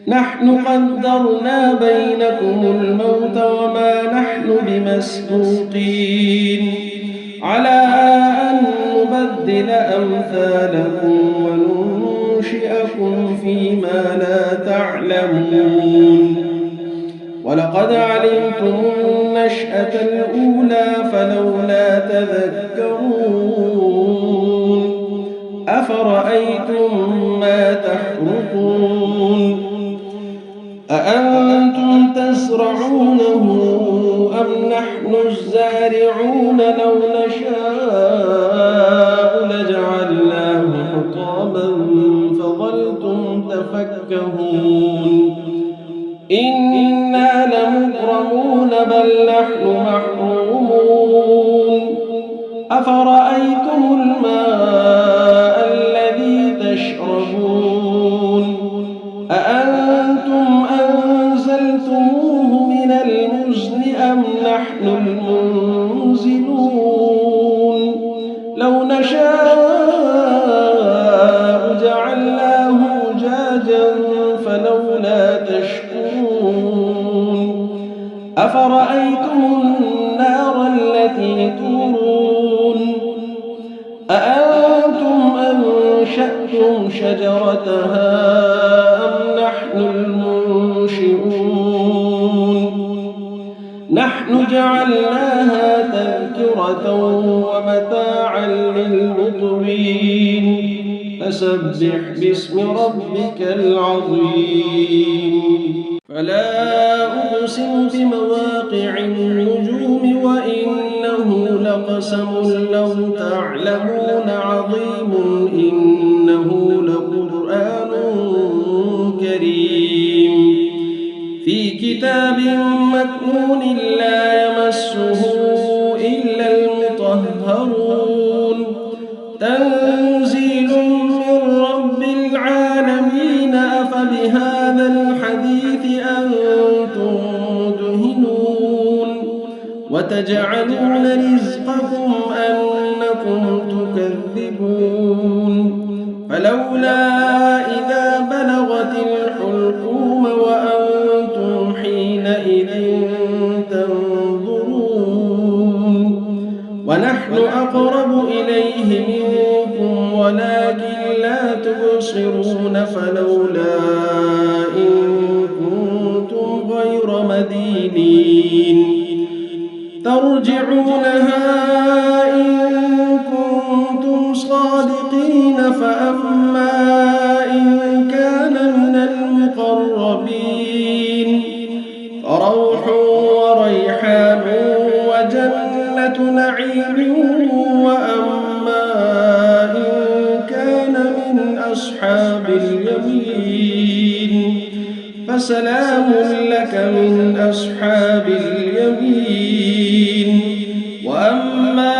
B: نحن قدرنا بينكم الموت وما نحن بمسبوقين على أن نبدل أمثالكم وننشئكم فيما لا تعلمون ولقد علمتم النشأة الأولى فلولا تذكرون أفرأيتم ما تحرثون أأنتم تزرعونه أم نحن الزارعون لو نشاء لجعلناه حطاما فظلتم تفكهون إنا لمغرمون بل نحن محرومون أفرأيتم الماء الذي تشربون أأنتم أنزلتموه من المزن أم نحن المنزلون لو نشاء جعلناه أجاجا فلولا تشكرون أفرأيتم النار التي تورون أأنتم أنشأتم شجرتها أم نحن المنشئون نحن جعلناها تذكرة ومتاعا للمقوين فسبح باسم ربك العظيم فلا أقسم بمواقع النجوم وإنه لقسم لو تعلمون عظيم إنه لقرآن كريم في كتاب مكنون لا يمسه إلا المطهرون تنزيل من رب العالمين أفبهذا الحديث أنتم مدهنون وتجعلون رزقكم أنكم تكذبون فلولا إذا بلغت الحلقوم وأنتم حينئذ تنظرون ونحن أقرب إليه منكم ولكن لا تبصرون فلولا إن كنتم غير مدينين ترجعونها إن كنتم صادقين فأما إن كان من المقربين فروح وريحان وجنة نعيم وأما إن كان من أصحاب اليمين فسلام لك من أصحاب اليمين وأما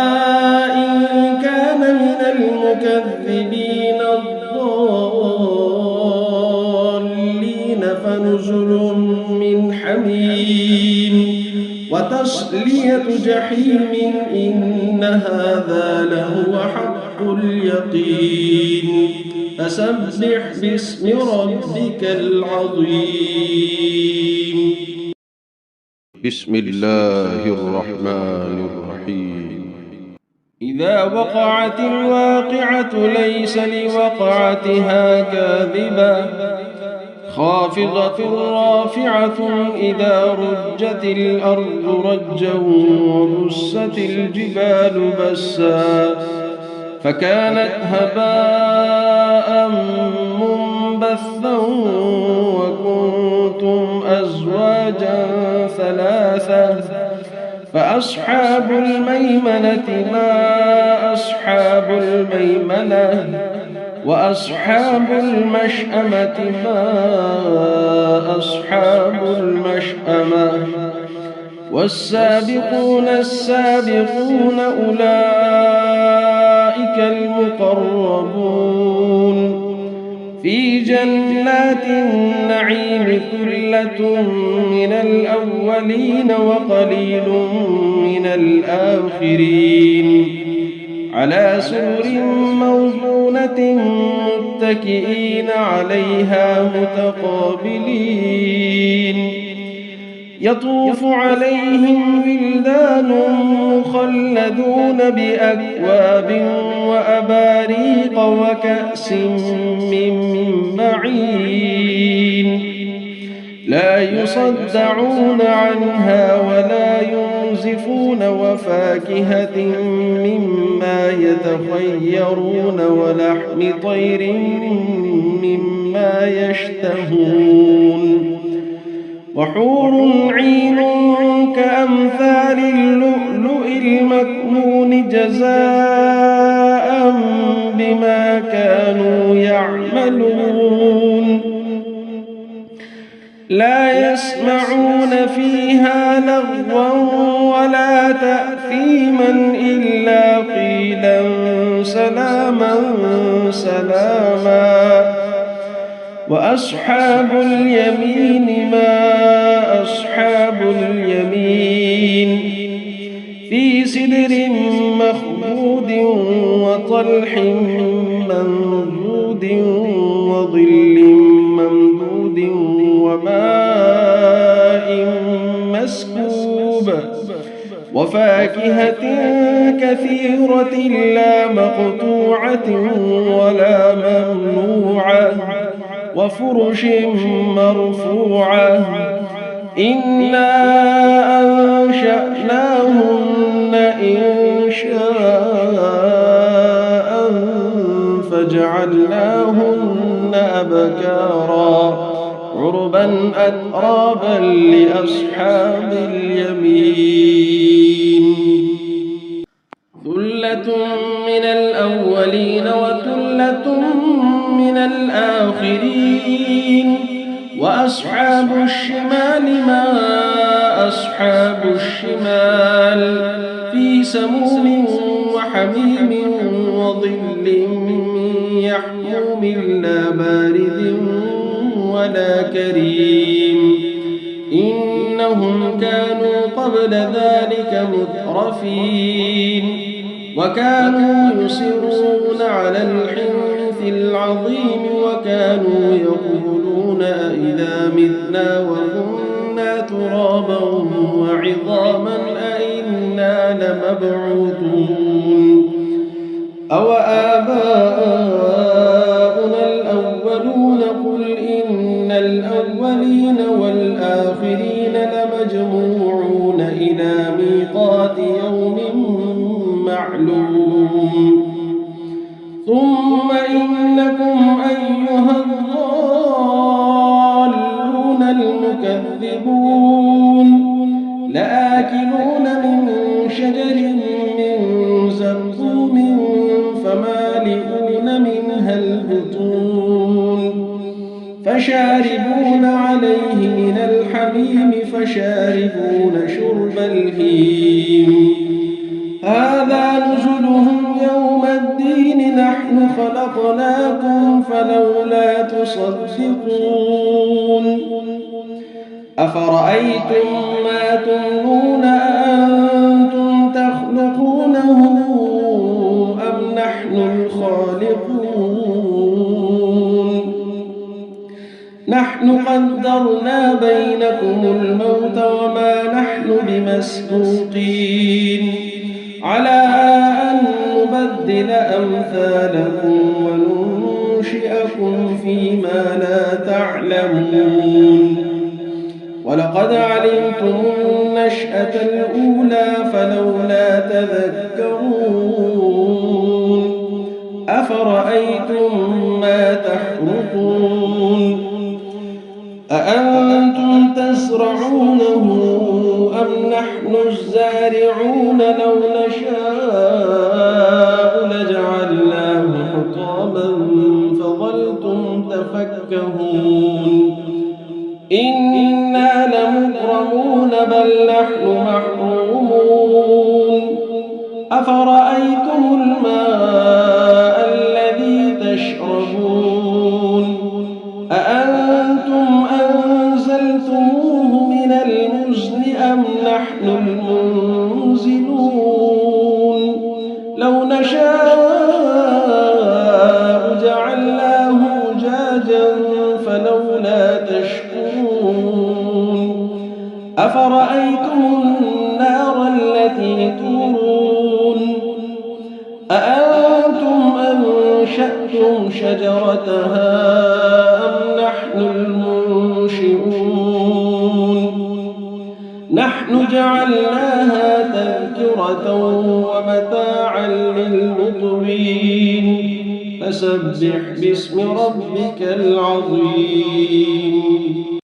B: إن كان من المكذبين الضالين فنزل من حميم وتصلية جحيم إن هذا لهو حق اليقين فسبح باسم ربك العظيم.
A: بسم الله الرحمن الرحيم.
B: إذا وقعت الواقعة ليس لوقعتها كاذبة خافضة رافعة إذا رجت الأرض رجا وبست الجبال بسا فكانت هباء منبثا وكنتم أزواجا ثلاثة فأصحاب الميمنة ما أصحاب الميمنة وأصحاب المشأمة ما أصحاب المشأمة والسابقون السابقون أولئك المقربون في جنات النعيم ثلة من الأولين وقليل من الآخرين على سرر موضونة متكئين عليها متقابلين يطوف عليهم ولدان مخلدون بأكواب وأباريق وكأس من معين لا يصدعون عنها ولا ينزفون وفاكهة مما يتخيرون ولحم طير مما يشتهون وحور عين كأمثال اللؤلؤ المكنون جزاء بما كانوا يعملون لا يسمعون فيها لغوا ولا تأثيما إلا قيلا سلاما سلاما وأصحاب اليمين ما أصحاب اليمين في سدر مخضود وطلح منضود وظل ممدود وماء مسكوب وفاكهة كثيرة لا مقطوعة ولا ممنوعة وفرش مرفوعة إنا أنشأناهن إنشاء فجعلناهن أبكارا عربا أترابا لأصحاب اليمين ثلة من الأولين وثلة من الآخرين وأصحاب الشمال ما أصحاب الشمال في سموم وحميم وظل من يحموم لا بارد ولا كريم إنهم كانوا قبل ذلك مترفين وكانوا يصرون على الحنث العظيم وكانوا يقولون أئذا متنا وكنا ترابا وعظاما أئنا لمبعوثون أوآباؤنا الأولون قل إن الأولين والآخرين لمجموعون إلى ميقات يوم معلوم ثم إنكم أيها الضالون المكذبون لآكلون من شجر من زقوم فمالئون منها البطون فشاربون عليه من الحميم فشاربون شرب الهيم هذا نزلهم يوم الدين نحن خلقناكم فلولا تصدقون أفرأيتم ما تمنون أأنتم تخلقونه أم نحن الخالقون نحن قدرنا بينكم الموت وما نحن بمسبوقين على أن نبدل أمثالكم وننشئكم فيما لا تعلمون ولقد علمتم النشأة الأولى فلولا تذكرون أفرأيتم ما تحرثون أأنتم تزرعونه أم نحن الزارعون لو نشاء لجعلناه حطاما فظلتم تفكهون إنا لمغرمون بل نحن محرومون أفرأيتم الماء الذي تشربون أأنتم أنزلتموه من المزن أم نحن المنزلون لو نشاء جعلناه أجاجا فلولا تشكرون أفرأيتم النار التي تورون أأنتم أنشأتم شجرتها أم نحن المنشئون نحن جعلناها تذكرة ومتاعا للمقوين فسبح باسم ربك العظيم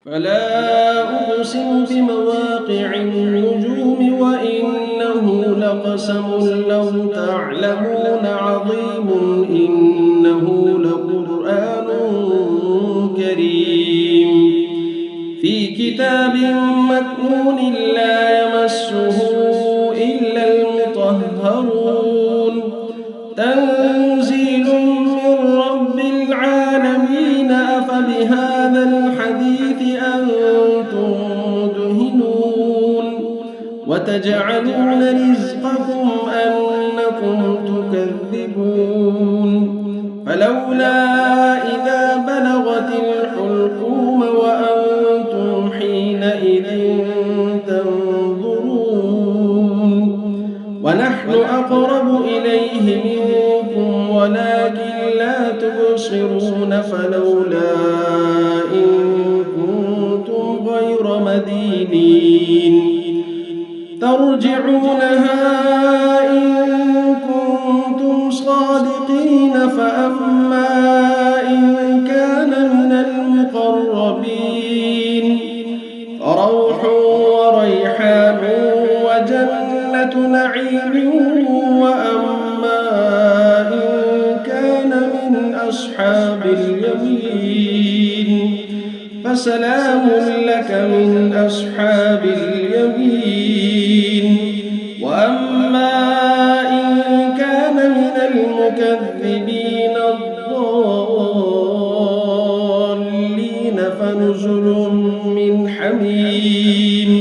B: فلا أقسم بمواقع النجوم وإنه لقسم لو تعلمون عظيم إنه لقرآن كريم في كتاب مكنون لا يمسه إلا المطهرون تنزيل من رب العالمين أفبهذا الحديث أنتم مدهنون وتجعلون رزقكم أنكم تكذبون فلولا إذا بلغت الحلقوم وأنتم حينئذ تنظرون ونحن أقرب إليه منكم ولكن لا تبصرون فلولا إن كنتم غير مدينين ترجعونها إن كنتم صادقين فأما إن كان من المقربين فروح وريحان وجنة نعيم وأما إن كان من أصحاب اليمين فسلام لك من أصحاب اليمين وأما إن كان من المكذبين الضالين فنزل من حميم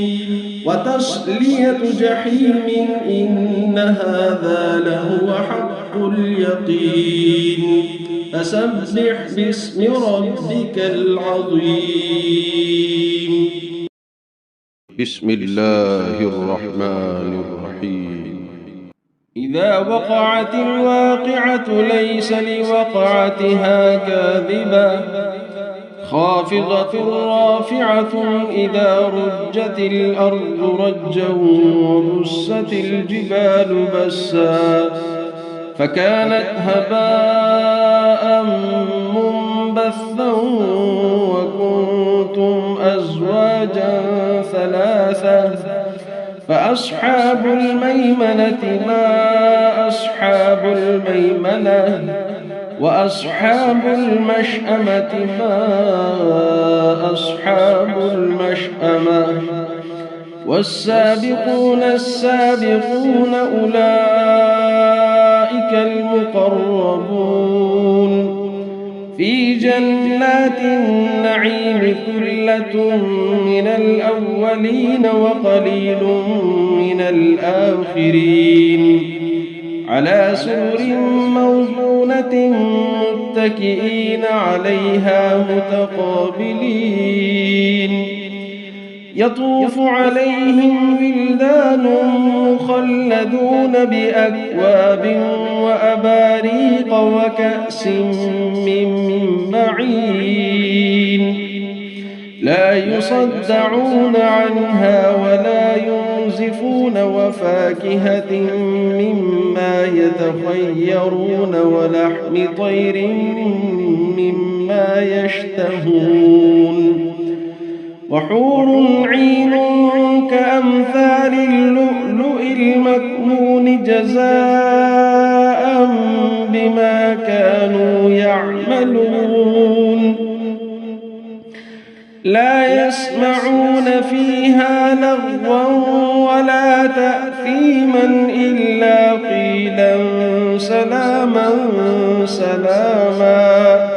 B: وتصلية جحيم إن هذا لهو حق اليقين فسبح باسم ربك العظيم
A: بسم الله الرحمن الرحيم
B: إذا وقعت الواقعة ليس لوقعتها كاذبة خافضة رافعة إذا رجت الأرض رجا وبست الجبال بسا فكانت هباء منبثا وكنتم أزواجا ثلاثة فأصحاب الميمنة ما أصحاب الميمنة وأصحاب المشأمة ما أصحاب المشأمة والسابقون السابقون أولئك المقربون في جنات النعيم ثلة من الأولين وقليل من الآخرين على سرر موضونة متكئين عليها متقابلين يطوف عليهم ولدان مخلدون بأكواب وأباريق وكأس من معين لا يصدعون عنها ولا ينزفون وفاكهة مما يتخيرون ولحم طير مما يشتهون وحور عين كأمثال اللؤلؤ المكنون جزاء بما كانوا يعملون لا يسمعون فيها لغوا ولا تأثيما إلا قيلا سلاما سلاما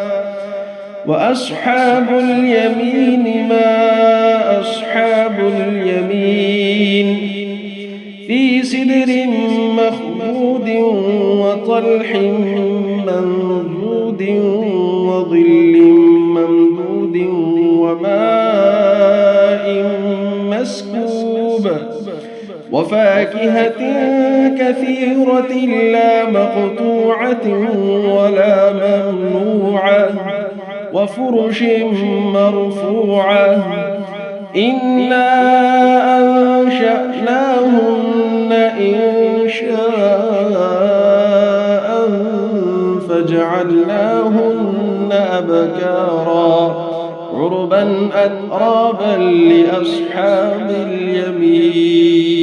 B: وأصحاب اليمين ما أصحاب اليمين في سدر مخضود وطلح منضود وظل ممدود وماء مسكوب وفاكهة كثيرة لا مقطوعة ولا ممنوعة وفرش مرفوعة إنا أنشأناهن إنشاء فجعلناهن أبكارا عربا أترابا لأصحاب اليمين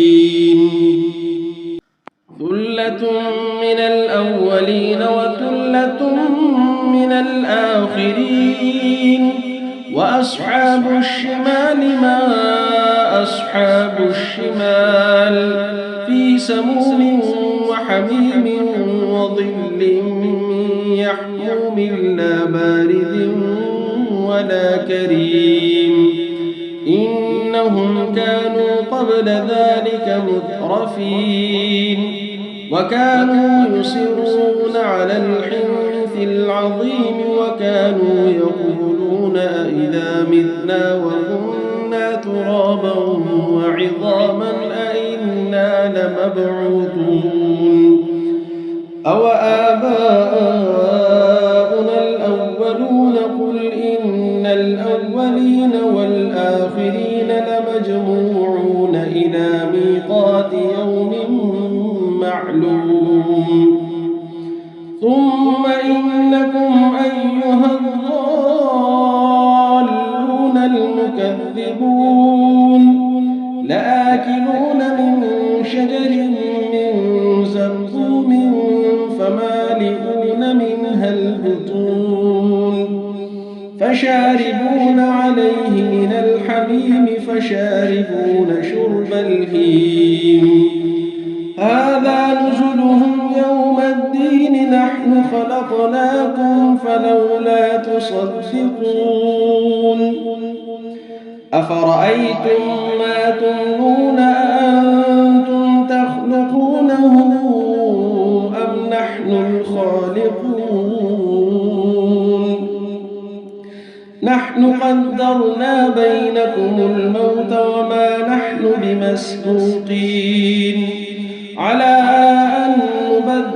B: ثلة من الأولين وثلة من الآخرين وأصحاب الشمال ما أصحاب الشمال في سموم وحميم وظل من يحموم لا بارد ولا كريم إنهم كانوا قبل ذلك مترفين وكانوا يصرون على الحنث العظيم وكانوا يقولون أئذا متنا وكنا ترابا وعظاما أئنا لمبعوثون أوآباؤنا الأولون قل إن الأولين والآخرين لمجموعون إلى ميقات يوم معلوم ثم إنكم أيها الضالون المكذبون لآكلون من شجر من زقوم فمالئون منها البطون فشاربون عليه من الحميم فشاربون شرب الهيم هذا نزلهم يوم الدين نحن خلقناكم فلولا تصدقون أفرأيتم ما تمنون أأنتم تخلقونه أم نحن الخالقون نحن قدرنا بينكم الموت وما نحن بمسبوقين على أن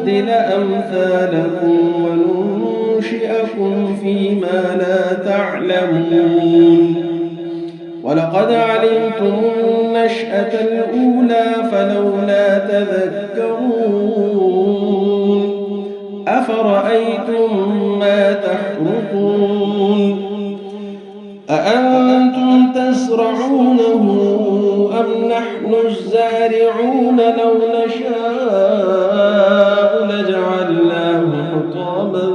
B: نبدل أمثالكم وننشئكم فيما لا تعلمون ولقد علمتم النشأة الأولى فلولا تذكرون أفرأيتم ما تحرثون أأنتم تزرعونه أم نحن الزارعون لو نشاء لجعلناه حطاما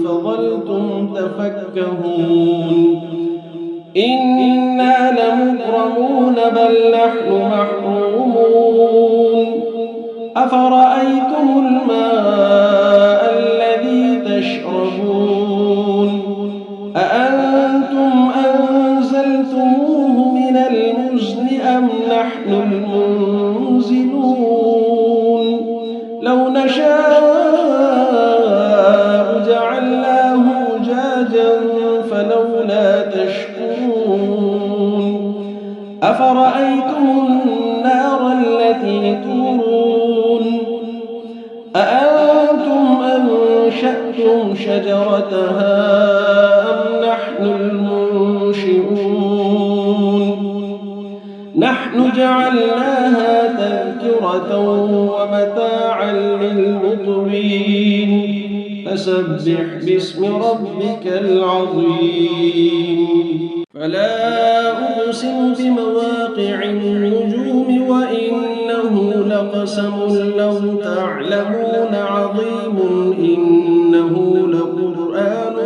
B: فظلتم تفكهون إنا لمغرمون بل نحن محرومون أفرأيتم الماء الذي تشربون أأنتم أنزلتموه من المزن أم نحن المنزلون لو نشاء جعلناه أجاجا فلولا تشكرون أفرأيتم النار التي تورون أأنتم أنشأتم شجرتها أم نحن المنشئون نحن جعلناها تذكرة ومتاعا للمقوين فسبح باسم ربك العظيم فلا أقسم بمواقع النجوم وإنه لقسم لو تعلمون عظيم إنه لقرآن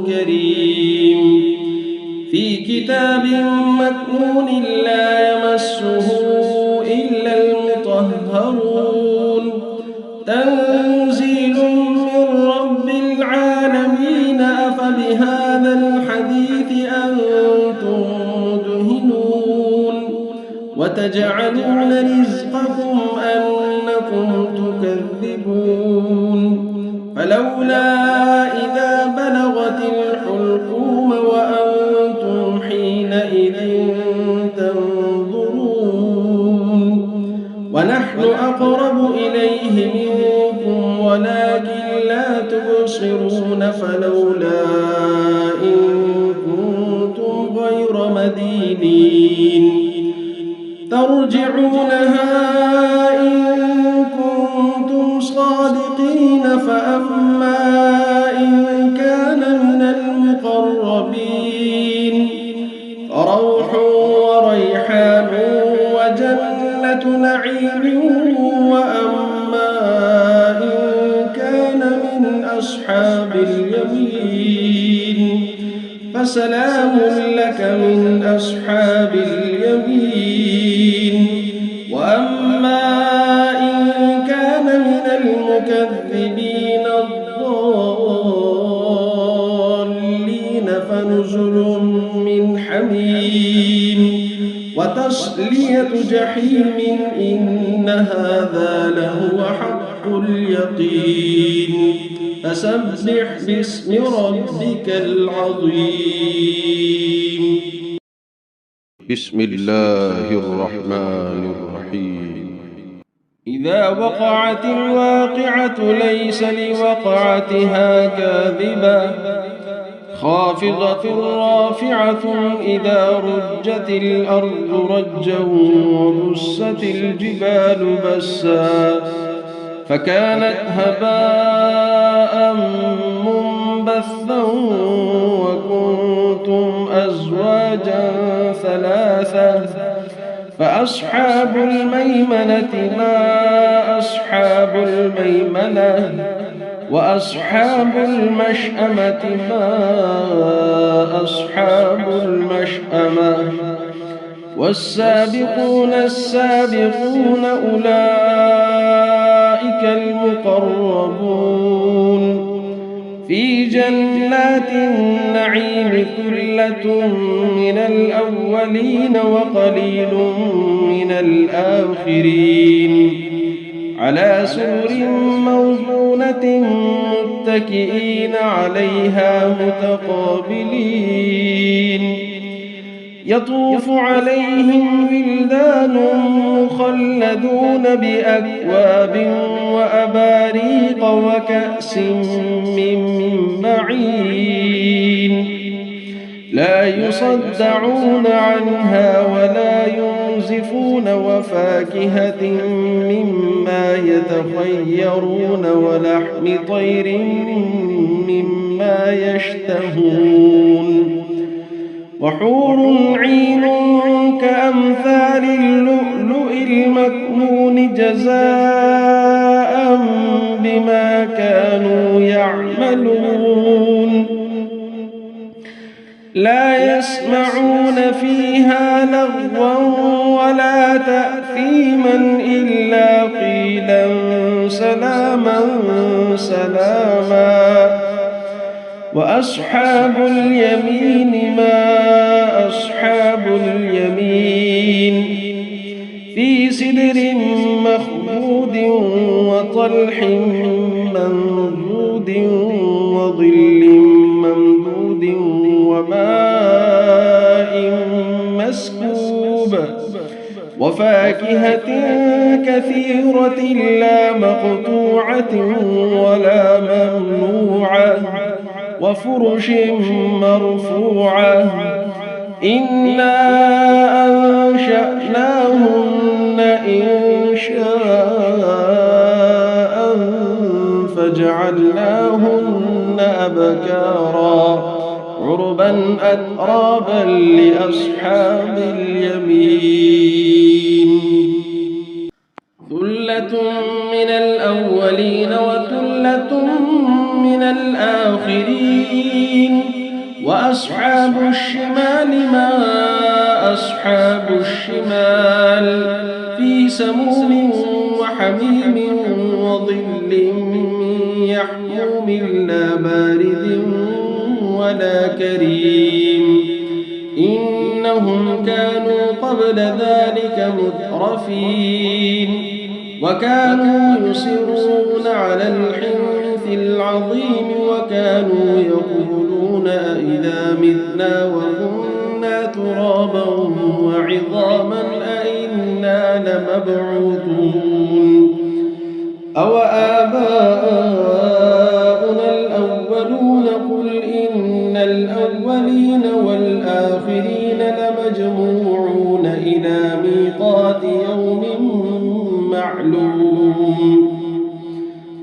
B: كريم في كتاب مكنون لا يمسه إلا المطهرون تنزيل من رب العالمين أفبهذا الحديث أنتم مدهنون وتجعلون رزقكم أنكم تكذبون فلولا إذا بلغت الحلقوم وأنتم حينئذ تنظرون ونحن أقرب إليه منكم ولكن لا تبصرون فلولا إن كنتم غير مدينين ترجعونها إن كنتم صادقين فأما إن كان من المقربين فروح وريحان وجنة نعيم وأما إن كان من أصحاب اليمين فسلام لك من أصحاب اليمين وأما إن كان من المكذبين الضالين فنزل من حميم وتصلية جحيم إن هذا لهو حق اليقين فسبح باسم ربك العظيم
A: بسم الله الرحمن الرحيم
B: إذا وقعت الواقعة ليس لوقعتها كاذبة خافضة رافعة إذا رجت الأرض رجا وبست الجبال بسا فكانت هباء منبثا وكنتم أزواجا ثلاثة فأصحاب الميمنة ما أصحاب الميمنة وأصحاب المشأمة ما أصحاب المشأمة والسابقون السابقون أولئك المقربون في جنات النعيم ثلة من الأولين وقليل من الآخرين على سرر موضونة متكئين عليها متقابلين يطوف عليهم ولدان مخلدون بأكواب وأباريق وكأس من معين لا يصدعون عنها ولا ينزفون وفاكهة مما يتخيرون ولحم طير مما يشتهون وحور عين كأمثال اللؤلؤ المكنون جزاء بما كانوا يعملون لا يسمعون فيها لغوا ولا تأثيما إلا قيلا سلاما سلاما وأصحاب اليمين ما أصحاب اليمين في سدر مخضود وطلح منضود وظل ممدود وماء مسكوب وفاكهة كثيرة لا مقطوعة ولا ممنوعة وفرش مرفوعة إنا أنشأناهن إنشاء فجعلناهن أبكارا عربا أترابا لأصحاب اليمين ثلة من الأولين وثلة من الآخرين وأصحاب الشمال ما أصحاب الشمال في سموم وحميم وظل من يحموم لا بارد ولا كريم إنهم كانوا قبل ذلك مترفين وكانوا يصرون على الحنث العظيم وكانوا يقولون أئذا متنا وكنا ترابا وعظاما أئنا لمبعوثون أو آباؤنا الأولون قل إن الأولين والآخرين لمجموعون إلى ميقات يوم معلوم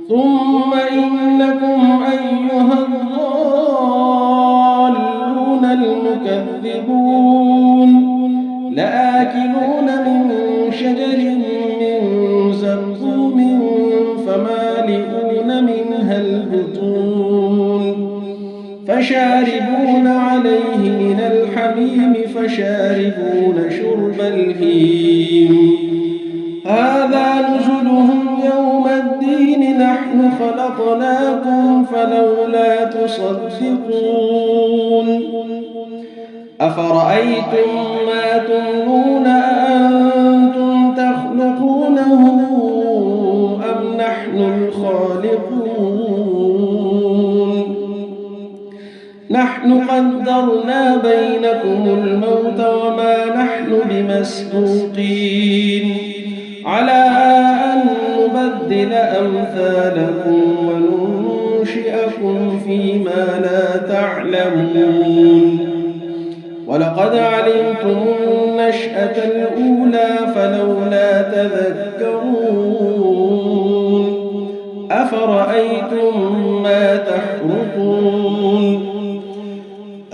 B: ثم إنكم أيها الضالون المكذبون لآكلون من شجر من زقوم فمالئون منها البطون فشاربون عليه من الحميم فشاربون شرب الهيم هذا نزلهم يوم الدين نحن خلقناكم فلولا تصدقون أفرأيتم ما تمنون أأنتم تخلقونه أم نحن الخالقون نحن قدرنا بينكم الموت وما نحن بمسبوقين على أن نبدل أمثالكم وننشئكم فيما لا تعلمون ولقد علمتم النشأة الأولى فلولا تذكرون أفرأيتم ما تحرثون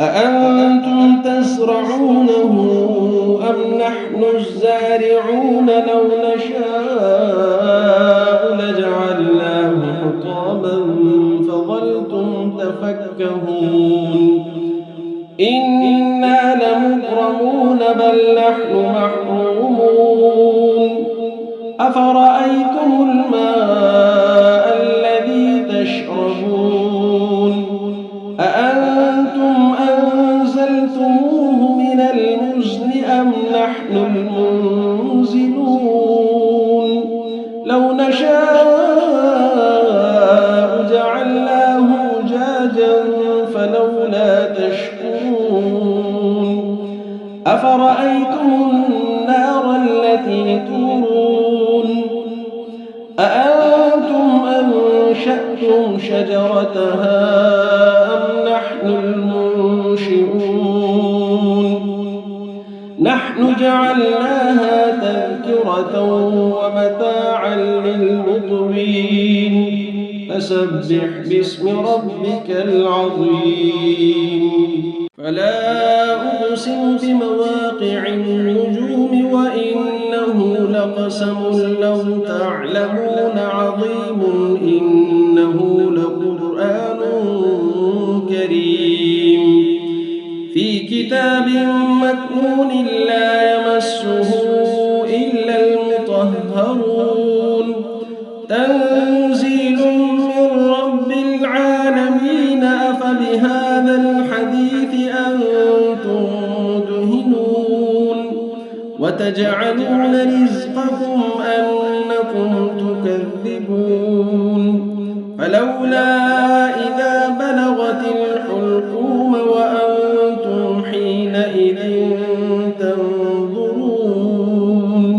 B: أأنتم تزرعونه أم نحن الزارعون لو نشاء لجعلناه حطاما فظلتم تفكهون إنا لمغرمون بل نحن محرومون أفرأيتم الماء الذي تشربون أأنتم أنزلتموه من المزن أم نحن المنزلون لو نشاء جعلناه أجاجا فلولا تشكرون أفرأيتم النار التي تورون أأنتم أنشأتم شجرتها أم نحن المنشئون نحن جعلناها تذكرة ومتاعا للمقوين فسبح باسم ربك العظيم فلا أقسم بمواقع النجوم وإنه لقسم لو تعلمون عظيم إنه لقرآن كريم في كتاب مكنون لا يمسه إلا المطهرون تنزيل من رب العالمين أفبهذا الحديث أنتم مدهنون وتجعلون رزقكم أنكم تكذبون فلولا إذا بلغت الحلقوم وأنتم حينئذ تنظرون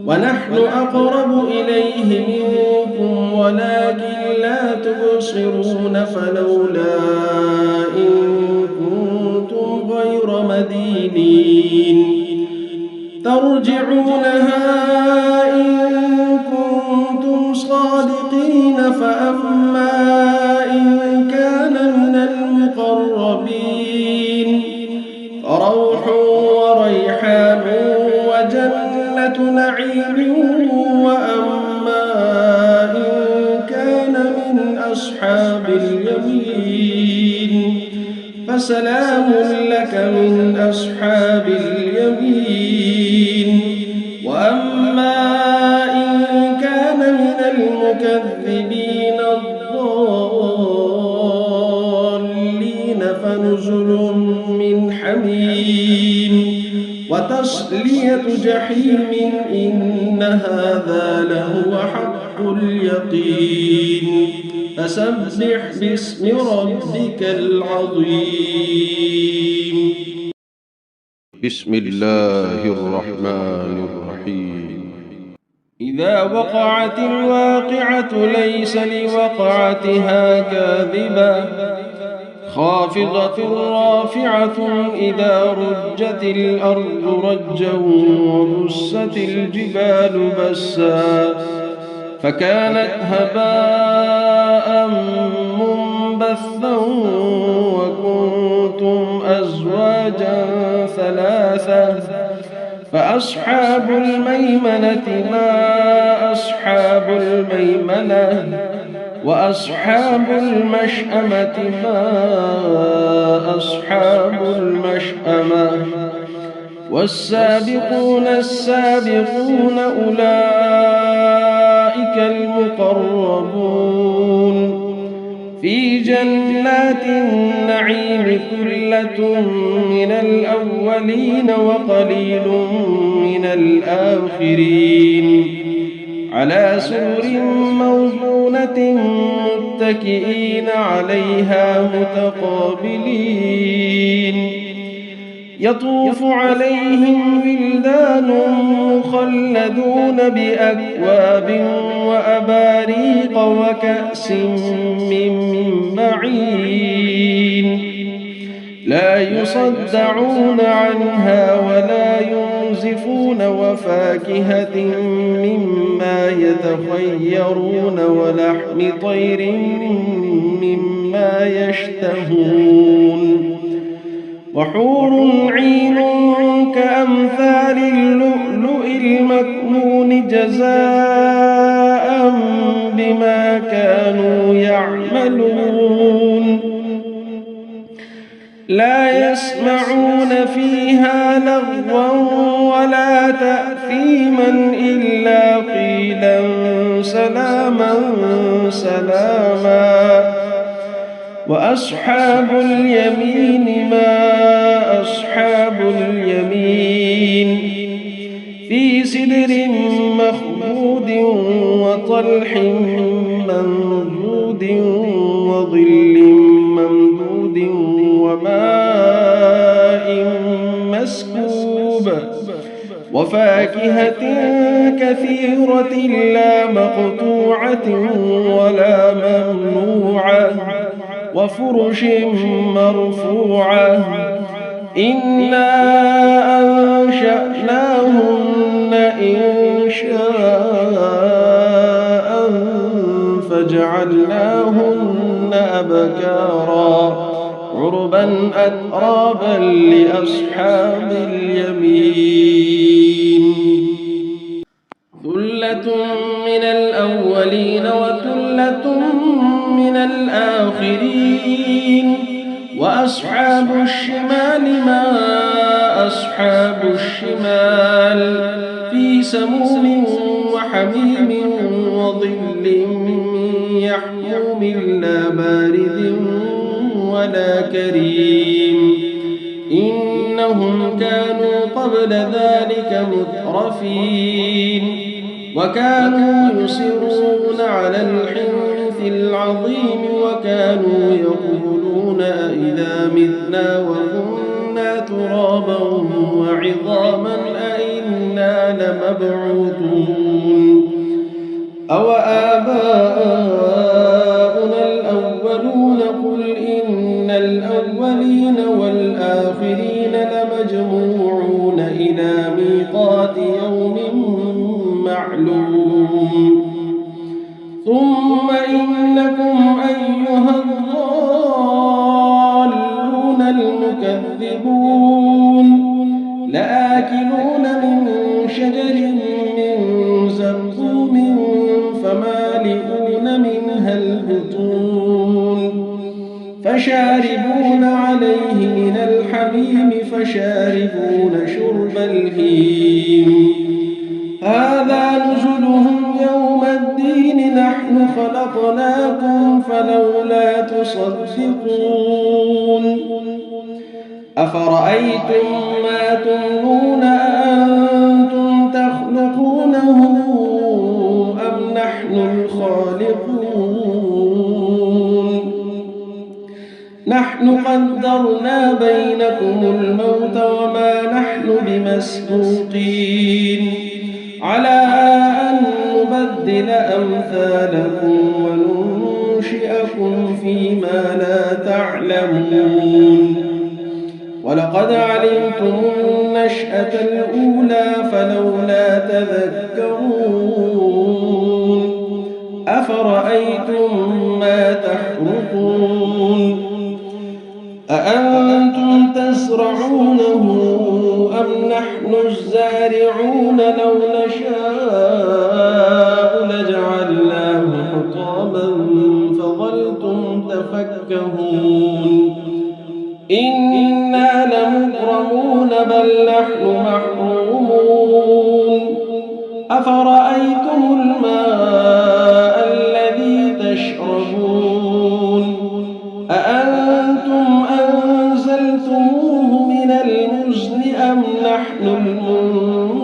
B: ونحن أقرب إليه منكم ولكن لا تبصرون فلولا إن كنتم غير مدينين ترجعونها إن كنتم صادقين فأما إن كان من المقربين فروح وريحان وجنة نعيم وأما إن كان من أصحاب اليمين فسلام لك من أصحاب اليمين وأما إن كان من المكذبين الضالين فنزل من حميم وتصلية جحيم إن هذا لهو حق اليقين فسبح باسم ربك العظيم
A: بسم الله الرحمن الرحيم
B: إذا وقعت الواقعة ليس لوقعتها كاذبة خافضة رافعة إذا رجت الأرض رجا وبست الجبال بسا فكانت هباء منبثا وكنتم أزواجا ثلاثة فأصحاب الميمنة ما أصحاب الميمنة وأصحاب المشأمة ما أصحاب المشأمة والسابقون السابقون أولئك المقربون في جنات النعيم ثلة من الأولين وقليل من الآخرين على سرر موضونة متكئين عليها متقابلين يطوف عليهم ولدان مخلدون بأكواب وأباريق وكأس من معين لا يصدعون عنها ولا ينزفون وفاكهة مما يتخيرون ولحم طير مما يشتهون وحور عين كأمثال اللؤلؤ المكنون جزاء بما كانوا يعملون لا يسمعون فيها لغوا ولا تأثيما إلا قيلا سلاما سلاما وأصحاب اليمين ما أصحاب اليمين في سدر مخضود وطلح منضود وظل ممدود وماء مسكوب وفاكهة كثيرة لا مقطوعة ولا ممنوعة وفرش مرفوعة إنا أنشأناهن إنشاء فجعلناهن أبكارا عربا أترابا لأصحاب اليمين ثلة من الأولين وثلة من الآخرين وأصحاب الشمال ما أصحاب الشمال في سموم وحميم وظل من يحموم لا بارد ولا كريم إنهم كانوا قبل ذلك مترفين وكانوا يصرون على الحنث العظيم وكانوا يقولون أئذا متنا وكنا ترابا وعظاما أئنا لمبعوثون أو آباؤنا الأولون قل إن الأولين والآخرين لمجموعون إلى ميقات يوم معلوم ثم إنكم أيها الضالون المكذبون لآكلون من شجر من زقوم فمالئون منها البطون فشاربون عليه من الحميم فشاربون شرب الهيم هذا نزلهم يوم الدين نحن خلقناكم فلولا تصدقون أفرأيتم ما تمنون أأنتم تخلقونه أم نحن الخالقون نحن قدرنا بينكم الموت وما نحن بمسبوقين على أن نبدل أمثالكم وننشئكم فيما لا تعلمون ولقد علمتم النشأة الأولى فلولا تذكرون أفرأيتم ما تحرثون أأنتم تزرعونه أم نحن الزارعون لو نشاء لجعلناه حطاما فظلتم تفكهون إنا لمغرمون بل نحن محرومون أفرأيتم الماء الذي تشربون أأنتم أنزلتموه من المزن أم نحن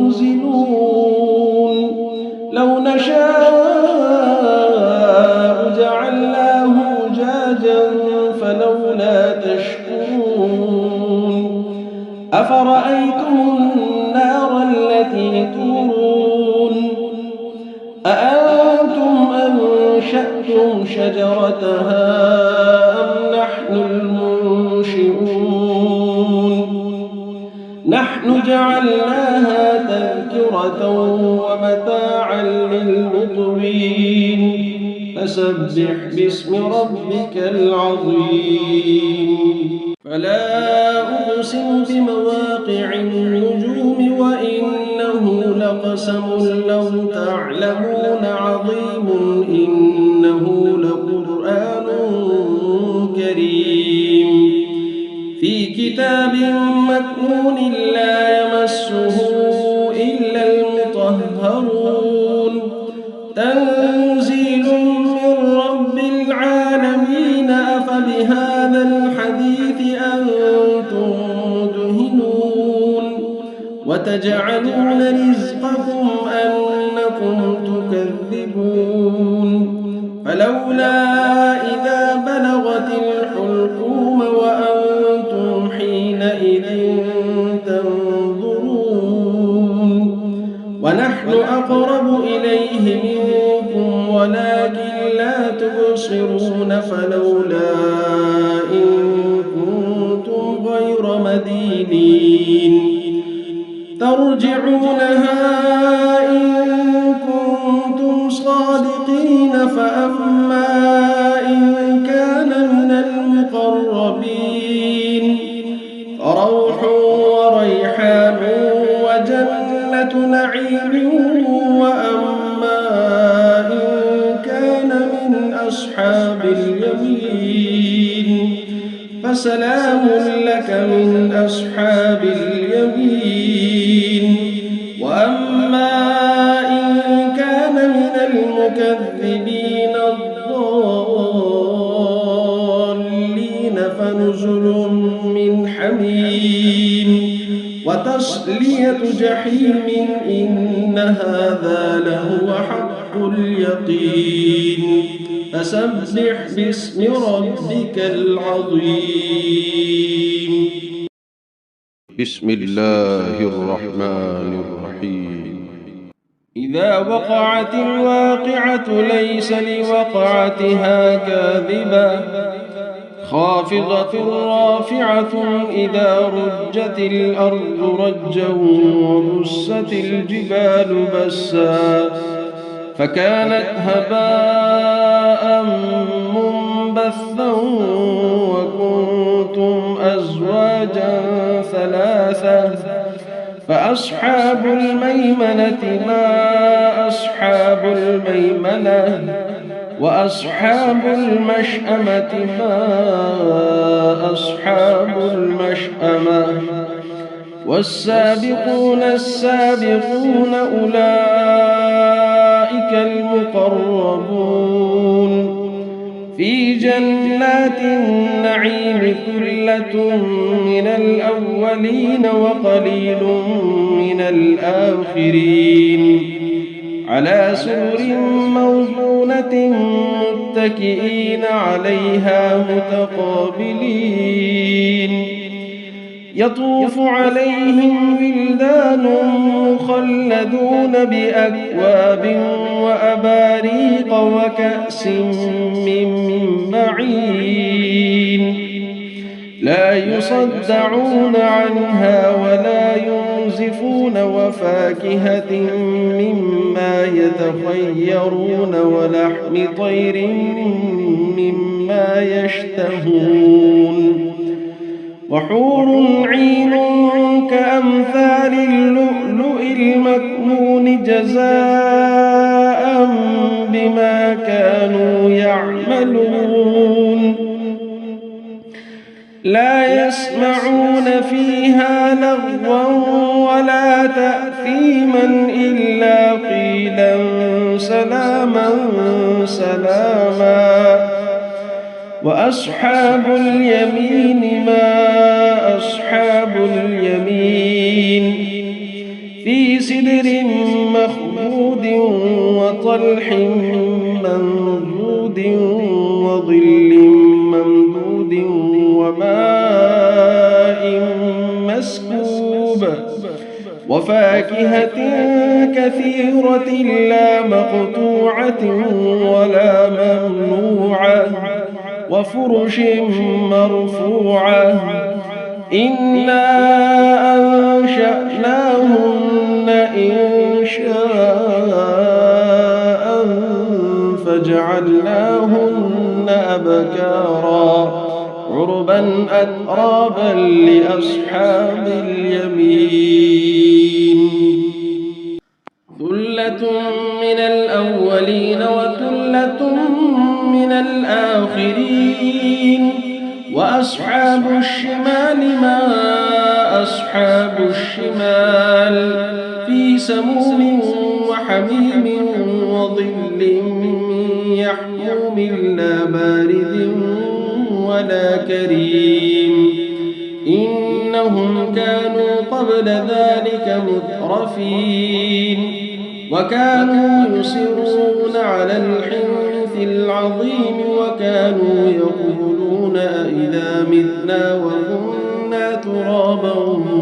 B: المنزلون لو نشاء جعلناه أجاجا فلولا تشكرون أفرأيتم النار التي تورون أأنتم أنشأتم شجرتها أم نحن المنشئون نحن جعلناها تذكرة ومتاعا للمقوين فسبح باسم ربك العظيم فلا أقسم بمواقع النجوم وإنه لقسم لو تعلمون عظيم إنه لقرآن كريم في كتاب مكنون لا يمسه إلا المطهرون تنزيل من رب العالمين أفبهذا الحديث أنتم مدهنون وتجعلون رزقكم أنكم تكذبون فلولا إذا بلغت الحلقوم وأنتم حينئذ تنظرون إليه منكم ولكن لا تبصرون فلولا إن كنتم غير مدينين ترجعونها إن كنتم صادقين فأما إن كان من المقربين فروح وريحان وجنة نعيم وأما إن كان من أصحاب اليمين فسلام لك من أصحاب اليمين وأما إن كان من المكذبين الضالين فنزل من حميم وتصلية جحيم إن هذا لهو حق اليقين فسبح باسم ربك العظيم.
A: بسم الله الرحمن الرحيم.
B: إذا وقعت الواقعة ليس لوقعتها كاذبة خافضة رافعة إذا رجت الأرض رجا وبست الجبال بسا فكانت هباء منبثا وكنتم أزواجا ثلاثة فأصحاب الميمنة ما أصحاب الميمنة وأصحاب المشأمة ما أصحاب المشأمة والسابقون السابقون أولئك المقربون في جنات النعيم ثلة من الأولين وقليل من الآخرين على سرر موضونة متكئين عليها متقابلين يطوف عليهم ولدان مخلدون بأكواب وأباريق وكأس من معين لا يصدعون عنها ولا ينزفون وفاكهة مما يتخيرون ولحم طير مما يشتهون وحور عين كأمثال اللؤلؤ المكنون جزاء بما كانوا يعملون لا يسمعون فيها لغوا ولا تأثيما إلا قيلا سلاما سلاما وأصحاب اليمين ما أصحاب اليمين في سدر مخضود وطلح منضود وظل ممدود وماء مسكوب وفاكهة كثيرة لا مقطوعة ولا ممنوعة وفرش مرفوعة إنا أنشأناهن إنشاء فجعلناهن أبكارا عربا أترابا لأصحاب اليمين ثلة من الأولين وثلة من الآخرين وأصحاب الشمال ما أصحاب الشمال في سموم وحميم وظل من يحموم لا بارد ولا كريم إنهم كانوا قبل ذلك مترفين وكانوا يصرون على الحنث العظيم وكانوا يقولون أئذا متنا وكنا ترابا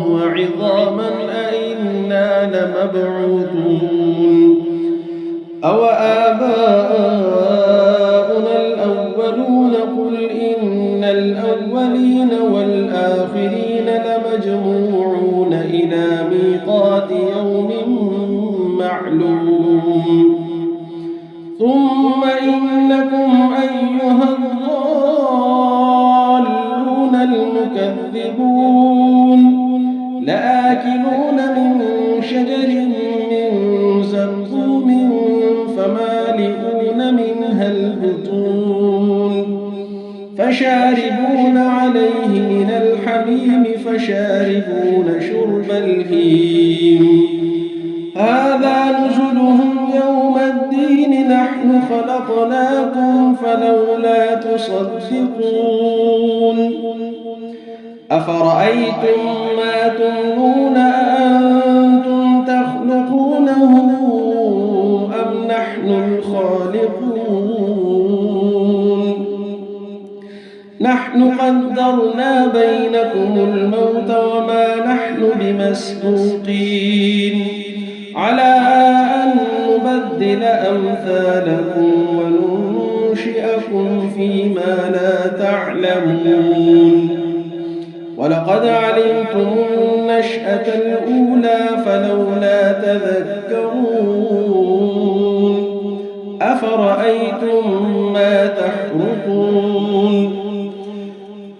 B: وعظاما أئنا لمبعوثون أوآباؤنا الأولون قل إن الأولين والآخرين لمجموعون إلى ميقات يوم معلوم ثم إنكم أيها الضالون المكذبون لآكلون من شجر من زقوم فمالئون منها البطون فشاربون عليه من الحميم فشاربون شرب الهيم هذا نزلهم يوم الدين نحن خلقناكم فلولا تصدقون أفرأيتم ما تمنون أأنتم تخلقونه أم نحن الخالقون نحن قدرنا بينكم الموت وما نحن بمسبوقين على أن نبدل أمثالكم وننشئكم فيما لا تعلمون ولقد علمتم النشأة الأولى فلولا تذكرون أفرأيتم ما تحرثون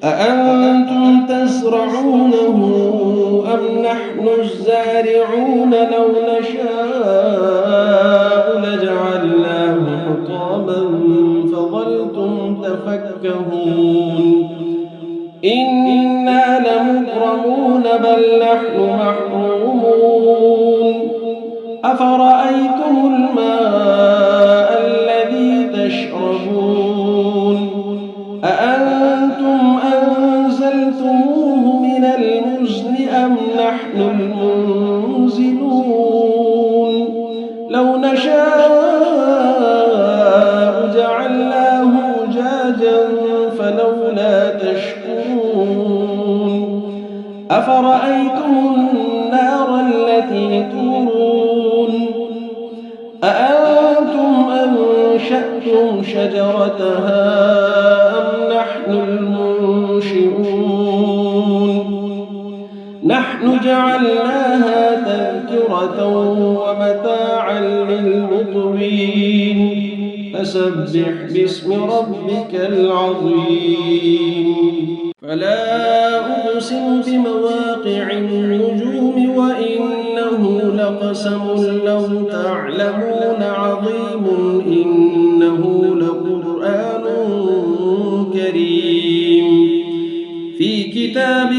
B: أأنتم تزرعونه أم نحن الزارعون لو نشاء لجعلناه حطاما فظلتم تفكهون إنا لمغرمون بل نحن محرومون أفرأيتم الماء الذي تشربون أأنتم أنزلتموه من المزن أم نحن المنزلون لو نشاء جعلناه أجاجا فلولا تشكرون أفرأيتم النار التي تورون أأنتم أنشأتم شجرتها أم نحن المنشئون نحن جعلناها تذكرة ومتاعا للمقوين فسبح باسم ربك العظيم فلا أقسم بمواقع النجوم وإنه لقسم لو تعلمون عظيم إنه لقرآن كريم في كتاب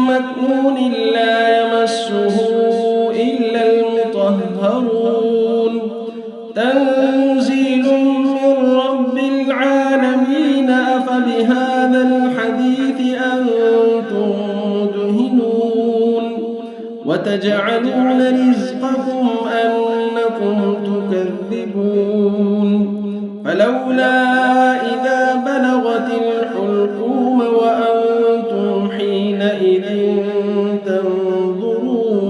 B: مكنون لا يمسه إلا المطهرون تنزيل من رب العالمين أفبهذا الحديث أنتم مدهنون وتجعلون رزقكم أنكم تكذبون فلولا إذا بلغت الحلقوم وأنتم حينئذ تنظرون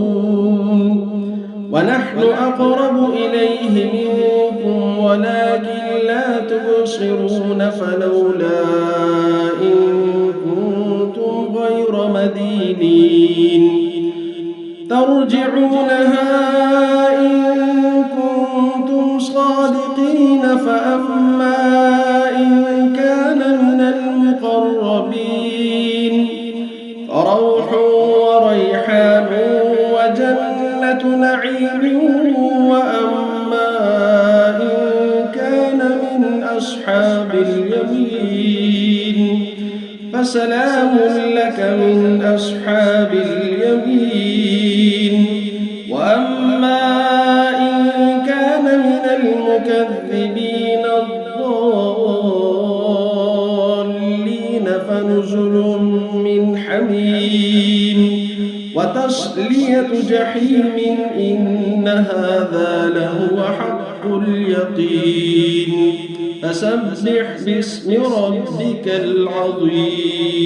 B: ونحن أقرب إليه منكم ولكن لا تبصرون فلولا إن كنتم غير مدينين ترجعونها إن كنتم صادقين فأما إن كان من المقربين فروح وريحان وجنة نعيم وأما إن كان من أصحاب اليمين فسلام لك من أصحاب اليمين وأما إن كان من المكذبين الضالين فنزل من حميم وتصلية جحيم إن هذا لهو حق اليقين فسبح باسم ربك العظيم